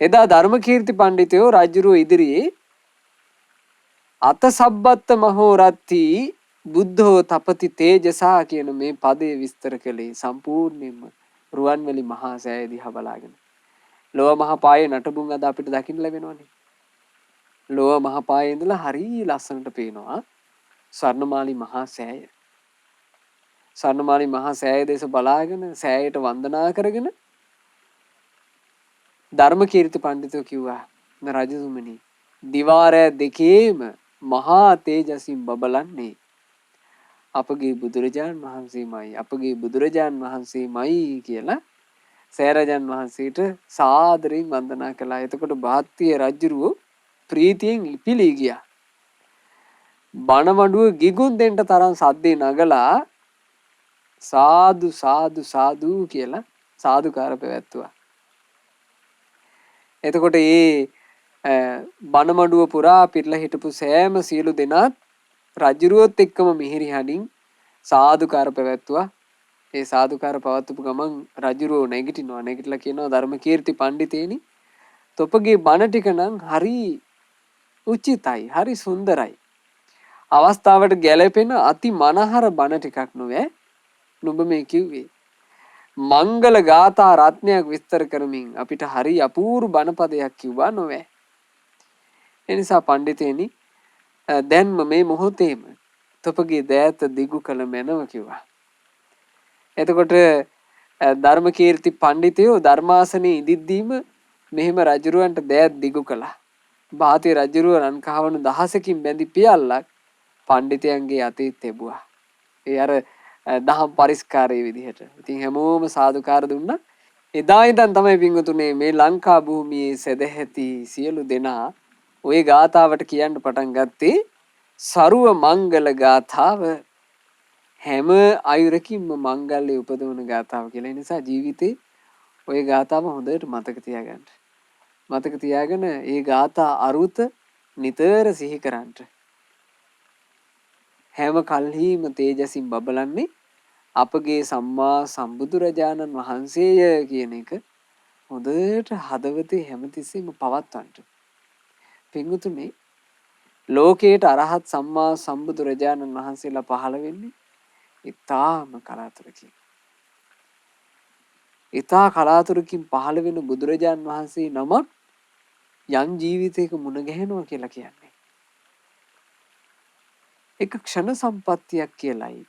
S1: එදා ධර්මකීර්ති පඬිතුයෝ රජුරුව ඉදිරියේ අත සබ්බත්ත මහෝ රත්ති බුද්ධෝ තපති තේජසා කියන මේ පදේ විස්තර කළේ සම්පූර්ණයෙන්ම රුවන්වැලි මහා සෑය දිහා බලාගෙන. ලෝව මහා පායේ නටබුන් අද අපිට දකින්න ලැබෙනවනේ. ලෝව මහා පායේ ඉඳලා හරි ලස්සනට පේනවා ස්වර්ණමාලි මහා සෑය. ස්වර්ණමාලි මහා සෑය දේශ බලාගෙන සෑයට වන්දනා කරගෙන ධර්මකීර්ති පඬිතුයෝ කිව්වා රජතුමනි දිවාරය දෙකේම මහා තේජසින් බබලන්නේ අපගේ බුදුරජාන් වහන්සේමයි කියලා සෑරජන් වහන්සේට සාදරයෙන් වන්දනා කළා. එතකොට භාත්තිය රජුරුව ප්‍රීතියෙන් පිළී ගියා. බණවඩුව ගිගුම් දෙන්න තරම් සද්දේ නගලා සාදු සාදු සාදු කියලා සාදුකාර පැවැත්තුවා. එතකොට බණමඩුව පුරා පිරලා හිටපු සෑම සියලු දෙනාත් රජුරුවත් එක්කම මිහිරි හඬින් සාදුකාර පැවැත්තුවා. ඒ සාදුකාර පවත්වපු ගමන් රජුරුව නැගිටිනවා. නැගිටලා කියනවා ධර්මකීර්ති පඬිතේනි තොපගේ බණ ටික නම් හරි උචිතයි, හරි සුන්දරයි. අවස්ථාවට ගැලපෙන අති මනහර බණ ටිකක් නොවේ. නුඹ මේ කිව්වේ මංගල ගාථා රත්නයක් විස්තර කරමින් අපිට හරි අපූර්ව බණපදයක් කිව්වා නොවේ. එනිසා පඬිතේනි දැන්ම මේ මොහොතේම තොපගේ දෑත දිගු කළ මැනව කිව්වා. එතකොට ධර්මකීර්ති පඬිතුයෝ ධර්මාසනේ ඉදිද්දීම මෙහෙම රජුරවන්ට දෑත් දිගු කළා. භාතිය රජුරුව රන්කහවණු 10කින් බැඳි පියල්ලක් පඬිතයන්ගේ අතේ තෙබුවා. ඒ අර දහම් පරිස්කාරයේ විදිහට. ඉතින් හැමෝම සාදුකාර දුන්නා. එදා ඉඳන් තමයි පින්වතුනේ මේ ලංකා භූමියේ සදැහැති සියලු දෙනා ওই ගාථාවට කියන්න පටන් ගත්තේ සරුව මංගල ගාථාව. හැම අයුරකින්ම මංගල්‍ය උපදවන ගාථාව කියලා. ඒ නිසා ජීවිතේ ওই ගාථාව හොඳට මතක තියාගන්න. මතක තියාගෙන ඒ ගාථා අරුත නිතර සිහි කරන්න. හැම කල්හිම තේජසින් බබලන්නේ අපගේ සම්මා සම්බුදුරජාණන් වහන්සේය කියන එක හොඳට හදවතේ හැමතිස්සෙම පවත්වන්න. පින්වතුනි ලෝකයට අරහත් සම්මා සම්බුදුරජාණන් වහන්සේලා පහළ වෙන්නේ ඉතාම කලාතුරකින්. ඉතා කලාතුරකින් පහළ වෙන බුදුරජාණන් වහන්සේ නමක් යම් ජීවිතයක මුණ ගැහෙනවා කියලා කියන්නේ. එක ක්ෂණ සම්පත්තියක් කියලයි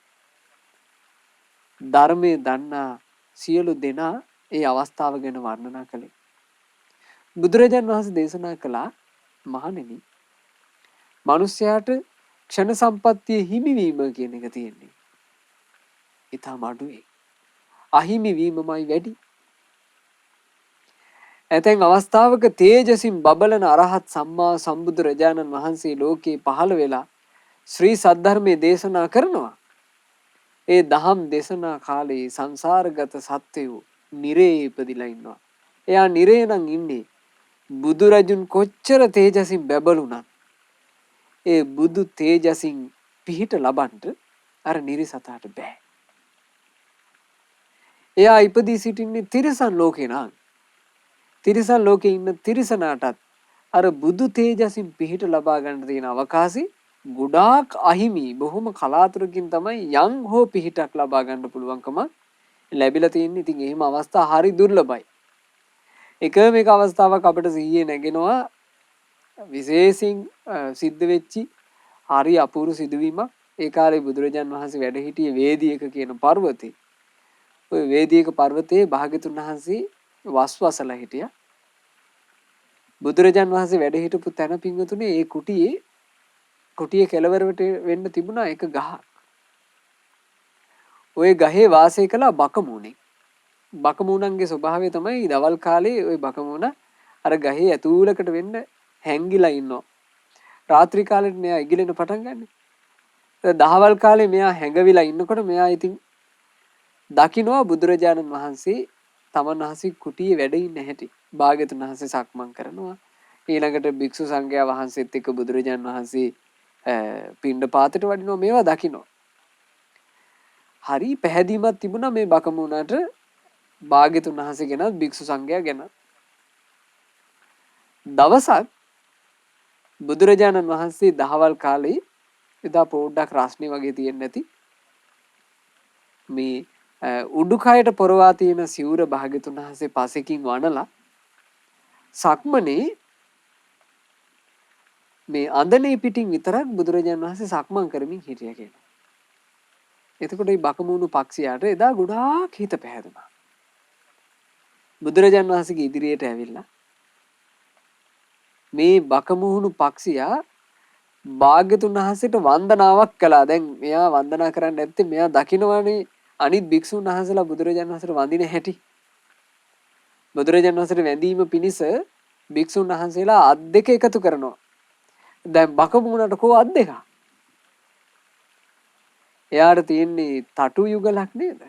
S1: ධර්මයේ දන්නා සියලු දෙනා ඒ අවස්ථාව ගැන වර්ණනා කළේ. බුදුරජාණන් වහන්සේ දේශනා කළා මහණෙනි මිනිසයාට ක්ෂණ සම්පත්තිය හිමිවීම කියන එක තියෙන්නේ. ඊටම අඩුයි. අහිමි වීමමයි වැඩි. ඇතැම් අවස්ථාවක තේජසින් බබලන අරහත් සම්මා සම්බුදුරජාණන් වහන්සේ ලෝකේ පහළ වෙලා ශ්‍රී සද්ධර්මයේ දේශනා කරනවා. ඒ දහම් දේශනා කාලේ සංසාරගත සත්වයෝ නිරේ ඉපදිලා ඉන්නවා. එයා නිරේ නම් ඉන්නේ බුදුරජුන් කොච්චර තේජසින් බැබළුණත් ඒ බුදු තේජසින් පිහිට ලබන්න අර නිරිසතාට බෑ. එයා ඉපදී සිටින්නේ තිරිසන් ලෝකේ නා. තිරිසන් ලෝකේ ඉන්න තිරිසනාටත් අර බුදු තේජසින් පිහිට ලබා ගන්න තියෙන අවකාශي ගොඩාක් අහිමි. බොහොම කලාතුරකින් තමයි යම් හෝ පිහිටක් ලබා ගන්න පුළුවන්කම ලැබිලා තියෙන්නේ. ඉතින් එහෙම අවස්ථා හරි දුර්ලභයි. එක මේක අවස්ථාවක් අපිට සිහියේ නැගෙනවා විශේෂයෙන් සිද්ධ වෙච්චි හරි අපූර්ව සිදුවීමක්. ඒ කාලේ බුදුරජාන් වහන්සේ වැඩ සිටියේ වේදියක කියන පර්වතේ. ওই වේදියක පර්වතයේ භාග්‍යතුන් වහන්සේ වස්වසලා හිටියා. බුදුරජාන් වහන්සේ වැඩ හිටපු තැන පින්වතුනේ ඒ කුටියේ කෙළවරට වෙන්න තිබුණා එක ගහක්. ওই ගහේ වාසය කළ බකමූණෙක්. බකමූණන්ගේ ස්වභාවය තමයි දවල් කාලේ ওই බකමූණ අර ගහේ ඇතුළකට වෙන්න හැංගිලා ඉන්නවා. රාත්‍රී කාලෙට මෙයා ඉගිලෙන පටන් ගන්නෙ. දහවල් කාලේ මෙයා හැංගවිලා ඉන්නකොට මෙයා ඉතින් දකින්නවා බුදුරජාණන් වහන්සේ තමන් වහන්සේ කුටියේ වැඩ ඉන්න හැටි. භාග්‍යතුන් වහන්සේ සක්මන් කරනවා. ඊළඟට භික්ෂු සංඝයා වහන්සේත් එක්ක බුදුරජාණන් වහන්සේ පිණ්ඩ පාතට වඩිනවා. මේවා දකින්නවා. හරි පැහැදීමක් තිබුණා මේ බකමුණට භාග්‍යතුන් වහන්සේ ගැන භික්ෂු සංඝයා ගැන. දවසක් බුදුරජාණන් වහන්සේ දහවල් කාලේ එදා පොඩ්ඩක් රස්නේ වගේ තියෙන්නේ නැති මේ උඩුකයට පොරවා තියෙන සිවුර භාග්‍යතුන් වහන්සේ පසෙකින් වනලා සක්මනේ මේ අඳනේ පිටින් විතරක් බුදුරජාණන් වහන්සේ සක්මන් කරමින් හිටියා කියලා. එතකොට මේ බකමුණු පක්ෂියාට එදා ගොඩාක් හිත පැහැදුනා. බුදුරජාණන් වහන්සේගේ ඉදිරියට ඇවිල්ලා මේ බකමුණු පක්ෂියා භාග්‍යතුන් වහන්සේට වන්දනාවක් කළා. දැන් මෙයා වන්දනා කරන්න නැත්තේ මෙයා දකින්නවානේ අනිත් භික්ෂුන් වහන්සේලා බුදුරජාණන් වහන්සේට වඳින හැටි. බුදුරජාණන් වහන්සේට වැඳීම පිණිස භික්ෂුන් වහන්සේලා අත් දෙක එකතු කරනවා. දැන් බකමුණට කෝ අත් දෙක? එයාට තියෙන්නේ තටු යුගලක් නේද?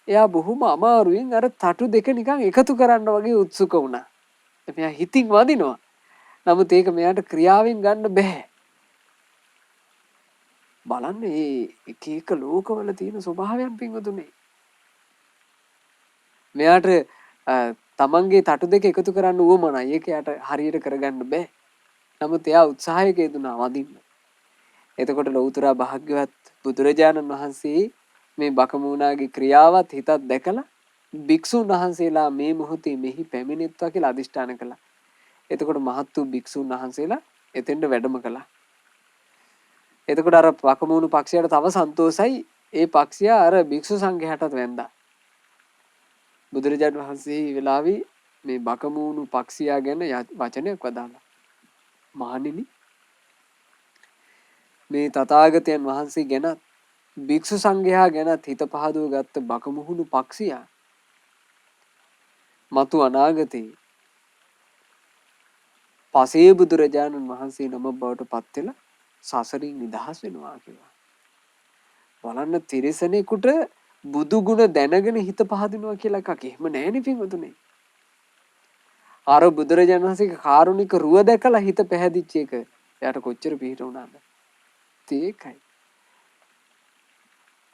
S1: එයා බොහොම අමාරුවෙන් අර තටු දෙක නිකන් එකතු කරන්න වගේ උත්සුක වුණා. මෙයා හිතින් වදිනවා. නමුත් ඒක මෙයාට ක්‍රියාවෙන් ගන්න බෑ. බලන්න මේ එක එක ලෝකවල තියෙන ස්වභාවයන් පින්වතුනේ. මෙයාට තමන්ගේ තටු දෙක එකතු කරන්න උවමනයි. ඒක යාට හරියට කරගන්න බෑ. නමුත් එයා උත්සාහයක යෙදුණා වදින්න. එතකොට ලෞතර භාග්‍යවත් බුදුරජාණන් වහන්සේ මේ බකමුණාගේ ක්‍රියාවත් හිතත් දැකලා භික්ෂුන් වහන්සේලා මේ මොහොතේ මෙහි පැමිණෙත්වා කියලා අදිෂ්ඨාන කළා. එතකොට මහත් වූ භික්ෂුන් වහන්සේලා එතෙන්ට වැඩම කළා. එතකොට අර බකමුණු පක්ෂියට තව සන්තෝසයි. ඒ පක්ෂියා අර භික්ෂු සංඝයාටත් වැඳා. බුදුරජාණන් වහන්සේ වෙලාවේ මේ බකමුණු පක්ෂියා ගැන වචනයක් වදාළා. මහණෙනි මේ තථාගතයන් වහන්සේ ගැන භික්ෂු සංඝයා ගැනත් හිත පහදව ගත්ත බකමුහුණු පක්ෂියා මතු අනාගතේ පසේ බුදුරජාණන් වහන්සේ නම බවට පත් වෙලා සසරින් නිදහස් වෙනවා කියලා. බලන්න තිරිසනෙකුට බුදු ගුණ දැනගෙන හිත පහදිනවා කියලා එකක් එහෙම නැහැනේ පින්වතුනේ. අර බුදුරජාණන් වහන්සේගේ කාරුණික රුව දැකලා හිත පැහැදිච්ච එක එයාට කොච්චර පිහිට වුණාද? ඒකයි.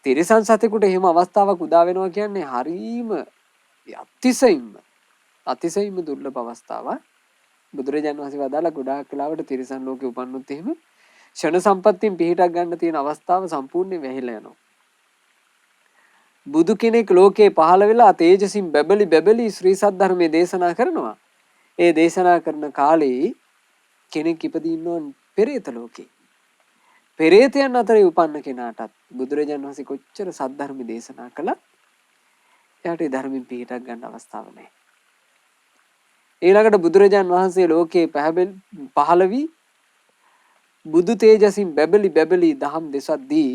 S1: තිරිසන් සතෙකුට එහෙම අවස්ථාවක් උදා වෙනවා කියන්නේ හරීම අතිශයින්ම දුර්ලභ අවස්ථාවක්. බුදුරජාණන් වහන්සේ වදාලා ගොඩාක් වෙලාවට තිරිසන් ලෝකේ උපන්නොත් එහෙම ෂණ සම්පත්තියෙන් පිහිටක් ගන්න තියෙන අවස්ථාව සම්පූර්ණයෙන් වැහිලා යනවා. බුදු කෙනෙක් ලෝකේ පහළ වෙලා තේජසින් බැබලි ශ්‍රී සද්ධර්මයේ දේශනා කරනවා. ඒ දේශනා කරන කාලේ කෙනෙක් ඉපදී ඉන්නවන් පෙරේත ලෝකේ. පෙරේතයන් අතරේ උපන්න කෙනාටත් බුදුරජාණන් වහන්සේ කොච්චර සද්ධර්ම දේශනා කළා. එයාට ඒ ධර්මයෙන් පිහිටක් ගන්න අවස්ථාවක් නැහැ. ඊළඟට බුදුරජාණන් වහන්සේ ලෝකේ පහළ වී බුදු තේජසින් බැබලි දහම් දෙසද්දී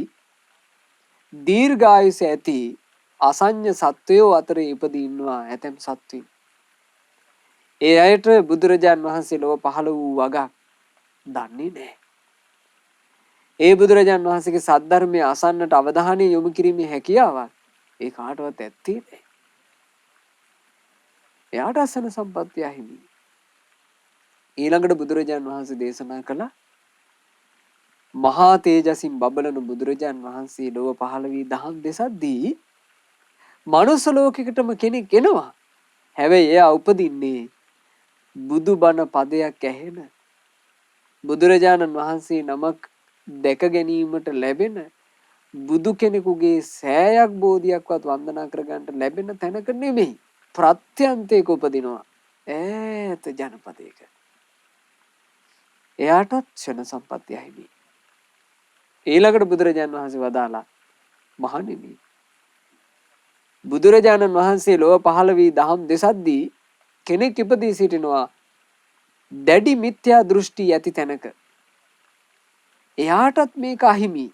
S1: දීර්ඝායුෂ ඇති අසඤ්ඤ සත්වයෝ අතරේ ඉපදී ඉන්නවා ඇතැම් සත්වයෝ. ඒ අයට බුදුරජාණන් වහන්සේ ලොව පහළ වූ වගක් දන්නේ නැහැ. ඒ බුදුරජාණන් වහන්සේගේ සද්ධර්මයේ අසන්නට අවධානය යොමු කිරීමේ හැකියාවක් ඒ කාටවත් ඇත්තේ නැහැ. එයාට අසන සම්පත්තිය අහිමි. ඊළඟට බුදුරජාන් වහන්සේ දේශනා කළා මහා තේජසින් බබලන බුදුරජාන් වහන්සේ ලොව පහළ වී දහම් දෙසද්දී මනුස්ස ලෝකයකටම කෙනෙක් එනවා. හැබැයි එයා උපදින්නේ බුදු බණ පදයක් ඇහෙන බුදුරජාණන් වහන්සේ නමක් දැක ගැනීමට ලැබෙන බුදු කෙනෙකුගේ සෑයක් බෝධියක්වත් වන්දනා කරගන්නට ලැබෙන තැනක නෙමෙයි. ප්‍රත්‍යන්තයක උපදිනවා. ඈත ජනපදයක. එයාටත් ක්ෂණ සම්පත්තිය හිමි. ඊළඟට බුදුරජාණන් වහන්සේ වදාලා මහණෙනි බුදුරජාණන් වහන්සේ ලොව පහළ වී දහම් දෙසද්දී කෙනෙක් ඉපදී සිටිනවා දැඩි මිත්‍යා දෘෂ්ටි ඇති තැනක. එයාටත් මේක අහිමි.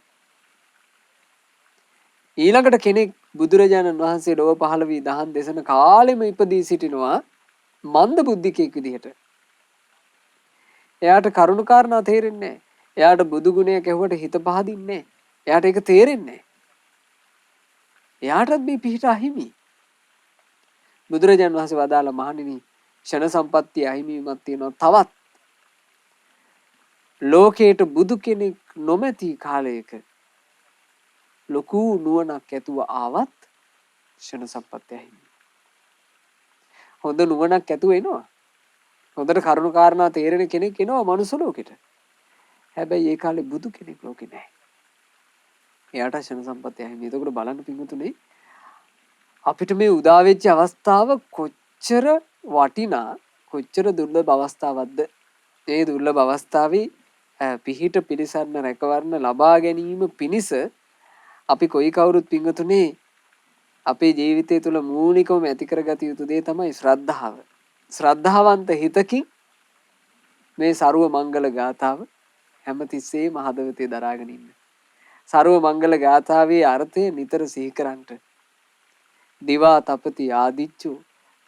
S1: ඊළඟට කෙනෙක් බුදුරජාණන් වහන්සේ ලොව පහළ වී දහම් දෙසන කාලෙම ඉපදී සිටිනවා මන්ද බුද්ධිකයෙක් විදිහට. එයාට කරුණු කාරණා තේරෙන්නේ නැහැ. එයාට බුදු ගුණයක් ඇහුවට හිත පහදින්නේ නැහැ. එයාට ඒක තේරෙන්නේ නැහැ. එයාටත් මේ පිහිට අහිමි. බුදුරජාණන් වහන්සේ වදාළ මහණෙනි ක්ෂණ සම්පත්තිය අහිමිවීමක් තියෙනවා තවත්. ලෝකයට බුදු කෙනෙක් නොමැති කාලයක ලොකු නුවණක් ඇතුව ආවත් ක්ෂණ සම්පත්තිය අහිමි. හොඳ නුවණක් ඇතුව එනවා. හොඳට කරුණු කාරණා තේරෙන කෙනෙක් එනවා මනුස්ස ලෝකෙට. හැබැයි ඒ කාලේ බුදු කෙනෙක් ලෝකේ නැහැ. එයාට ක්ෂණ සම්පත්තිය අහිමි. එතකොට බලන්න පින්වතුනි අපිට මේ උදා වෙච්ච අවස්ථාව කොච්චර වටිනා කොච්චර දුර්ලභ අවස්ථාවක්ද. ඒ දුර්ලභ අවස්ථාවේ පිහිට පිළිසරණ රැකවරණ ලබා ගැනීම පිණිස අපි කොයි කවුරුත් පින්වතුනි අපේ ජීවිතය තුළ මූලිකවම ඇති කරගත යුතු දේ තමයි ශ්‍රද්ධාව. ශ්‍රද්ධාවන්ත හිතකින් මේ ਸਰව මංගල ගාථාව හැමතිස්සෙම හදවතේ දරාගෙන ඉන්න. ਸਰව මංගල ගාථාවේ අර්ථය නිතර සිහි කරන්ට. දිවා තපති ආදිච්චු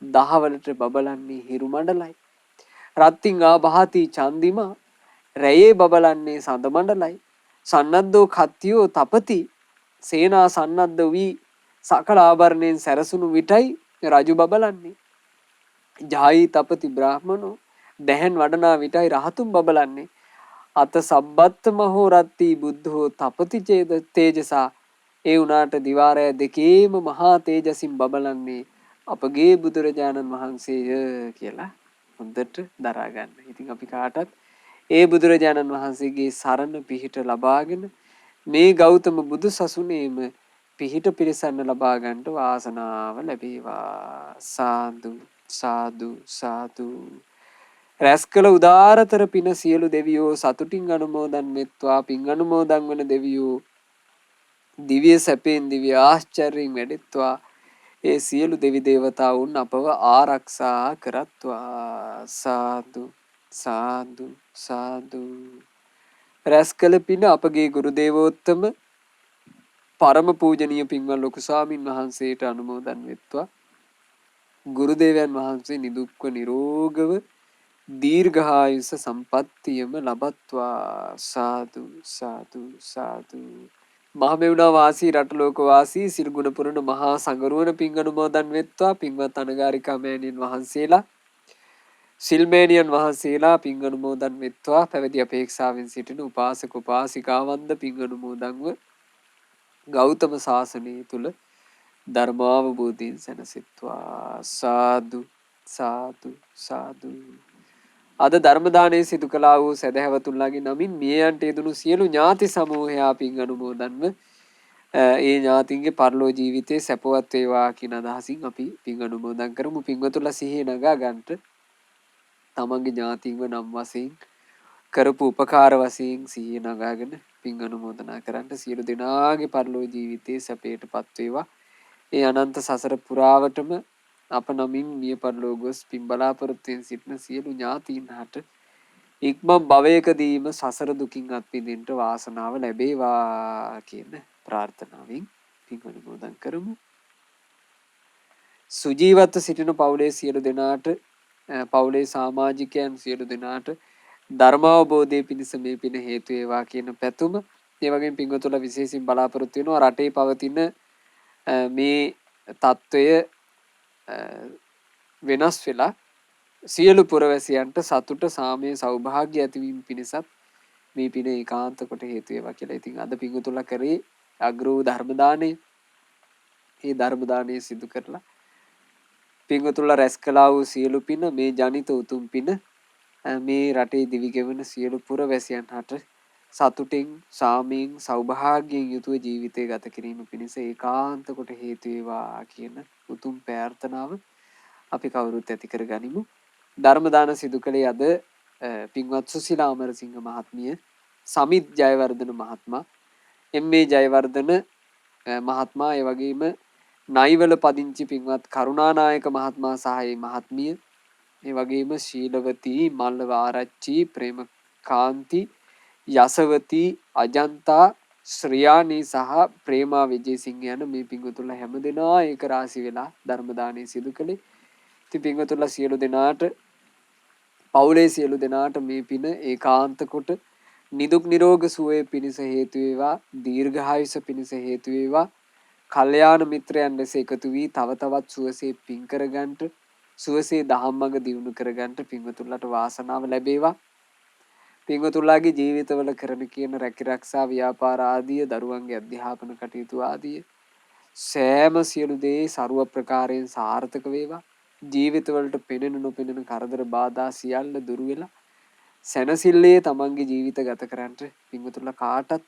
S1: දහවලට බබලන්නේ හිරු මණ්ඩලයි. රත්තිං ආභාති චන්දිමා රැයේ බබලන්නේ සඳ මණ්ඩලයි. සන්නද්දෝ කත්තියෝ තපති සේනා සන්නද්ද වී සකල ආභරණයෙන් සැරසුණු විටයි රජු බබලන්නේ. ජායි තපති බ්‍රාහ්මණෝ දැහැන් වඩනා විටයි රහතුන් බබලන්නේ. අත සබ්බත්ත මහෝ රත්ති බුද්ධෝ තපති චේද තේජසා ඒ උනාට දිවාරය දෙකේම මහා තේජසින් බබලන්නේ අපගේ බුදුරජාණන් වහන්සේය කියලා හොඳට දරා ගන්න. ඉතින් අපි කාටත් ඒ බුදුරජාණන් වහන්සේගේ සරණ පිහිට ලබාගෙන මේ ගෞතම බුදු සසුනේම පිහිට පිරිසන්න ලබා ගන්නට වාසනාව ලැබේවා. සාදු සාදු සාදු. රැස් කළ උදාරතර පින සියලු දෙවියෝ සතුටින් අනුමෝදන් වෙත්වා. පින් අනුමෝදන් වන දෙවියෝ දිව්‍ය සැපෙන් දිව්‍ය ආශ්චර්යයෙන් වැඩෙත්වා. ඒ සියලු දෙවි දේවතාවුන් අපව ආරක්ෂා කරත්වා. සාදු සාදු සාදු. රැස් කළ පින අපගේ ගුරු දේවෝත්තම පරම පූජනීය පින්වත් ලොකු ස්වාමින් වහන්සේට අනුමෝදන් වෙත්වා. ගුරු දේවයන් වහන්සේ නිදුක්ව නිරෝගව දීර්ඝායුෂ සම්පත්තියම ලබත්වා. සාදු සාදු සාදු. මහමෙවුනා වාසී රටලෝක වාසී සිරුගුණ පුරන මහා සංගරුවන පින් අනුමෝදන් වෙත්වා. පින්වත් අනගාരികා මෑණියන් වහන්සේලා සිල්මේනියන් වහන්සේලා පින් අනුමෝදන් වෙත්වා. පැවිදි අපේක්ෂාවෙන් සිටින උපාසක උපාසිකාවන්ද පින් අනුමෝදන්ව ගෞතම සාසනය තුල ධර්මාවබෝධයෙන් සැනසෙත්වා. සාදු සාදු සාදු. අද ධර්ම දානයේ සිදු කළා වූ සදහැවතුන්ලාගේ නමින් මියයන්ට යෙදුණු සියලු ඥාති සමූහයා පින් අනුමෝදන්ව ඒ ඥාතින්ගේ පරලෝ ජීවිතේ සැපවත් වේවා කියන අදහසින් අපි පින් අනුමෝදන් කරමු. පින්වතුන්ලා සිහිය නගා ගන්නට තමන්ගේ ඥාතින්ව නම් වශයෙන් කරපු උපකාර වශයෙන් සිහිය නගාගෙන පින් අනුමෝදනා කරන්න. සියලු දෙනාගේ පරලෝ ජීවිතේ සැපයටපත් වේවා. ඒ අනන්ත සසර පුරාවටම අප නමින් මිය පරලෝ ගොස් පින් බලාපොරොත්තුෙන් සිටින සියලු ඥාතීන් හට ඉක්මන් භවයකදීම සසර දුකින් අත් මිදෙන්න වාසනාව ලැබේවා කියන ප්‍රාර්ථනාවෙන් පින් අනුමෝදන් කරමු. සුජීවත්ව සිටින පවුලේ සියලු දෙනාට පවුලේ සමාජිකයන් සියලු දෙනාට ධර්මාවබෝධයේ පිණිස මේ පින හේතු වේවා කියන පැතුම ඒ වගේම පින්වතුන්ලා විශේෂයෙන් බලාපොරොත්තු වෙනවා රටේ පවතින මේ తত্ত্বය වෙනස් වෙලා සියලු පුරවැසියන්ට සතුට සාමය සෞභාග්‍ය ඇතිවීම පිණිසත් මේ පින ඒකාන්ත කොට හේතු වේවා කියලා. ඉතින් අද පිඟුතුලා කරේ අග්‍ර වූ ධර්ම දාණය. මේ ධර්ම දාණය සිදු කරලා පිඟුතුලා රැස් කළා වූ සියලු පින මේ ජනිත උතුම් පින මේ රටේ දිවිගෙවන සියලු පුරවැසියන් හට සතුටින් සාමයෙන් සෞභාග්‍යයෙන් යුතුව ජීවිතය ගත කිරීම පිණිස ඒකාන්ත කොට හේතු වේවා කියන උතුම් ප්‍රාර්ථනාව අපි කවුරුත් ඇති කර ගනිමු. ධර්ම දාන සිදු කළේ අද පින්වත් සුසිලා අමරසිංහ මහත්මිය, සමිත් ජයවර්ධන මහත්මයා, එම්.ඒ. ජයවර්ධන මහත්මයා, ඒ වගේම නයිවල පදිංචි පින්වත් කරුණානායක මහත්මයා සහ මහත්මිය, ඒ වගේම ශීලවතී, මල්ලව ආරච්චි, ප්‍රේමකාන්ති, යසවතී, අජන්තා, ශ්‍රියානී සහ ප්‍රේමා විජේසිංහ යන මේ පින්වතුන්ලා හැමදෙනා ඒක රාශි වෙලා ධර්ම දානය සිදු කළේ. ඉතින් පින්වතුන්ලා සියලු දෙනාට පවුලේ සියලු දෙනාට මේ පින ඒකාන්ත කොට නිදුක් නිරෝග සුවය පිණිස හේතු වේවා, දීර්ඝායුෂ පිණිස හේතු වේවා. කල්යාණ මිත්‍රයන් ලෙස එකතු වී තව තවත් සුවසේ පින් කරගන්නට, සුවසේ ධම්මඟ දියුණු කරගන්නට පින්වතුන්ලාට වාසනාව ලැබේවා. පින්වතුන්ලාගේ ජීවිතවල කරන කියන රැකිරක්ෂා ව්‍යාපාර ආදී දරුවන්ගේ අධ්‍යාපන කටයුතු ආදී සෑම සියලු දේ ਸਰව ප්‍රකාරයෙන් සාර්ථක වේවා. ජීවිතවලට පෙනෙන නොපෙනෙන කරදර බාධා සියල්ල දුරු වෙලා සැනසille තමන්ගේ ජීවිත ගත කරන්නට පින්වතුන්ලා කාටත්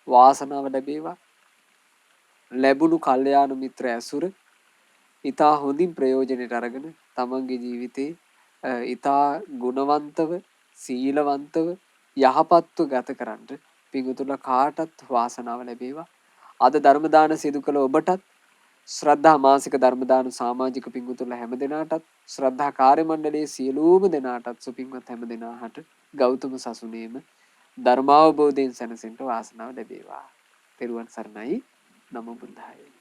S1: වාසනාව ලැබේවා. ලැබුණු කල්යාණ මිත්‍ර ඇසුර ඊතා හොඳින් ප්‍රයෝජනෙට අරගෙන තමන්ගේ ජීවිතේ ඊතා ගුණවන්තව සීලවන්තව යහපත්ව ගත කරන්නට පින්වතුන්ලා කාටත් වාසනාව ලැබේවා. අද ධර්ම දාන සිදු කළ ඔබටත් ශ්‍රද්ධා මාසික ධර්ම දාන සමාජික පින්වතුන්ලා හැම දෙනාටත් ශ්‍රද්ධා කාර්ය මණ්ඩලයේ සියලුම දෙනාටත් සුපින්වත් හැම දෙනාට ගෞතම සසුනේම ධර්මාවබෝධයෙන් සැනසෙන්න වාසනාව ලැබේවා. තෙරුවන් සරණයි. නමෝ බුද්ධාය.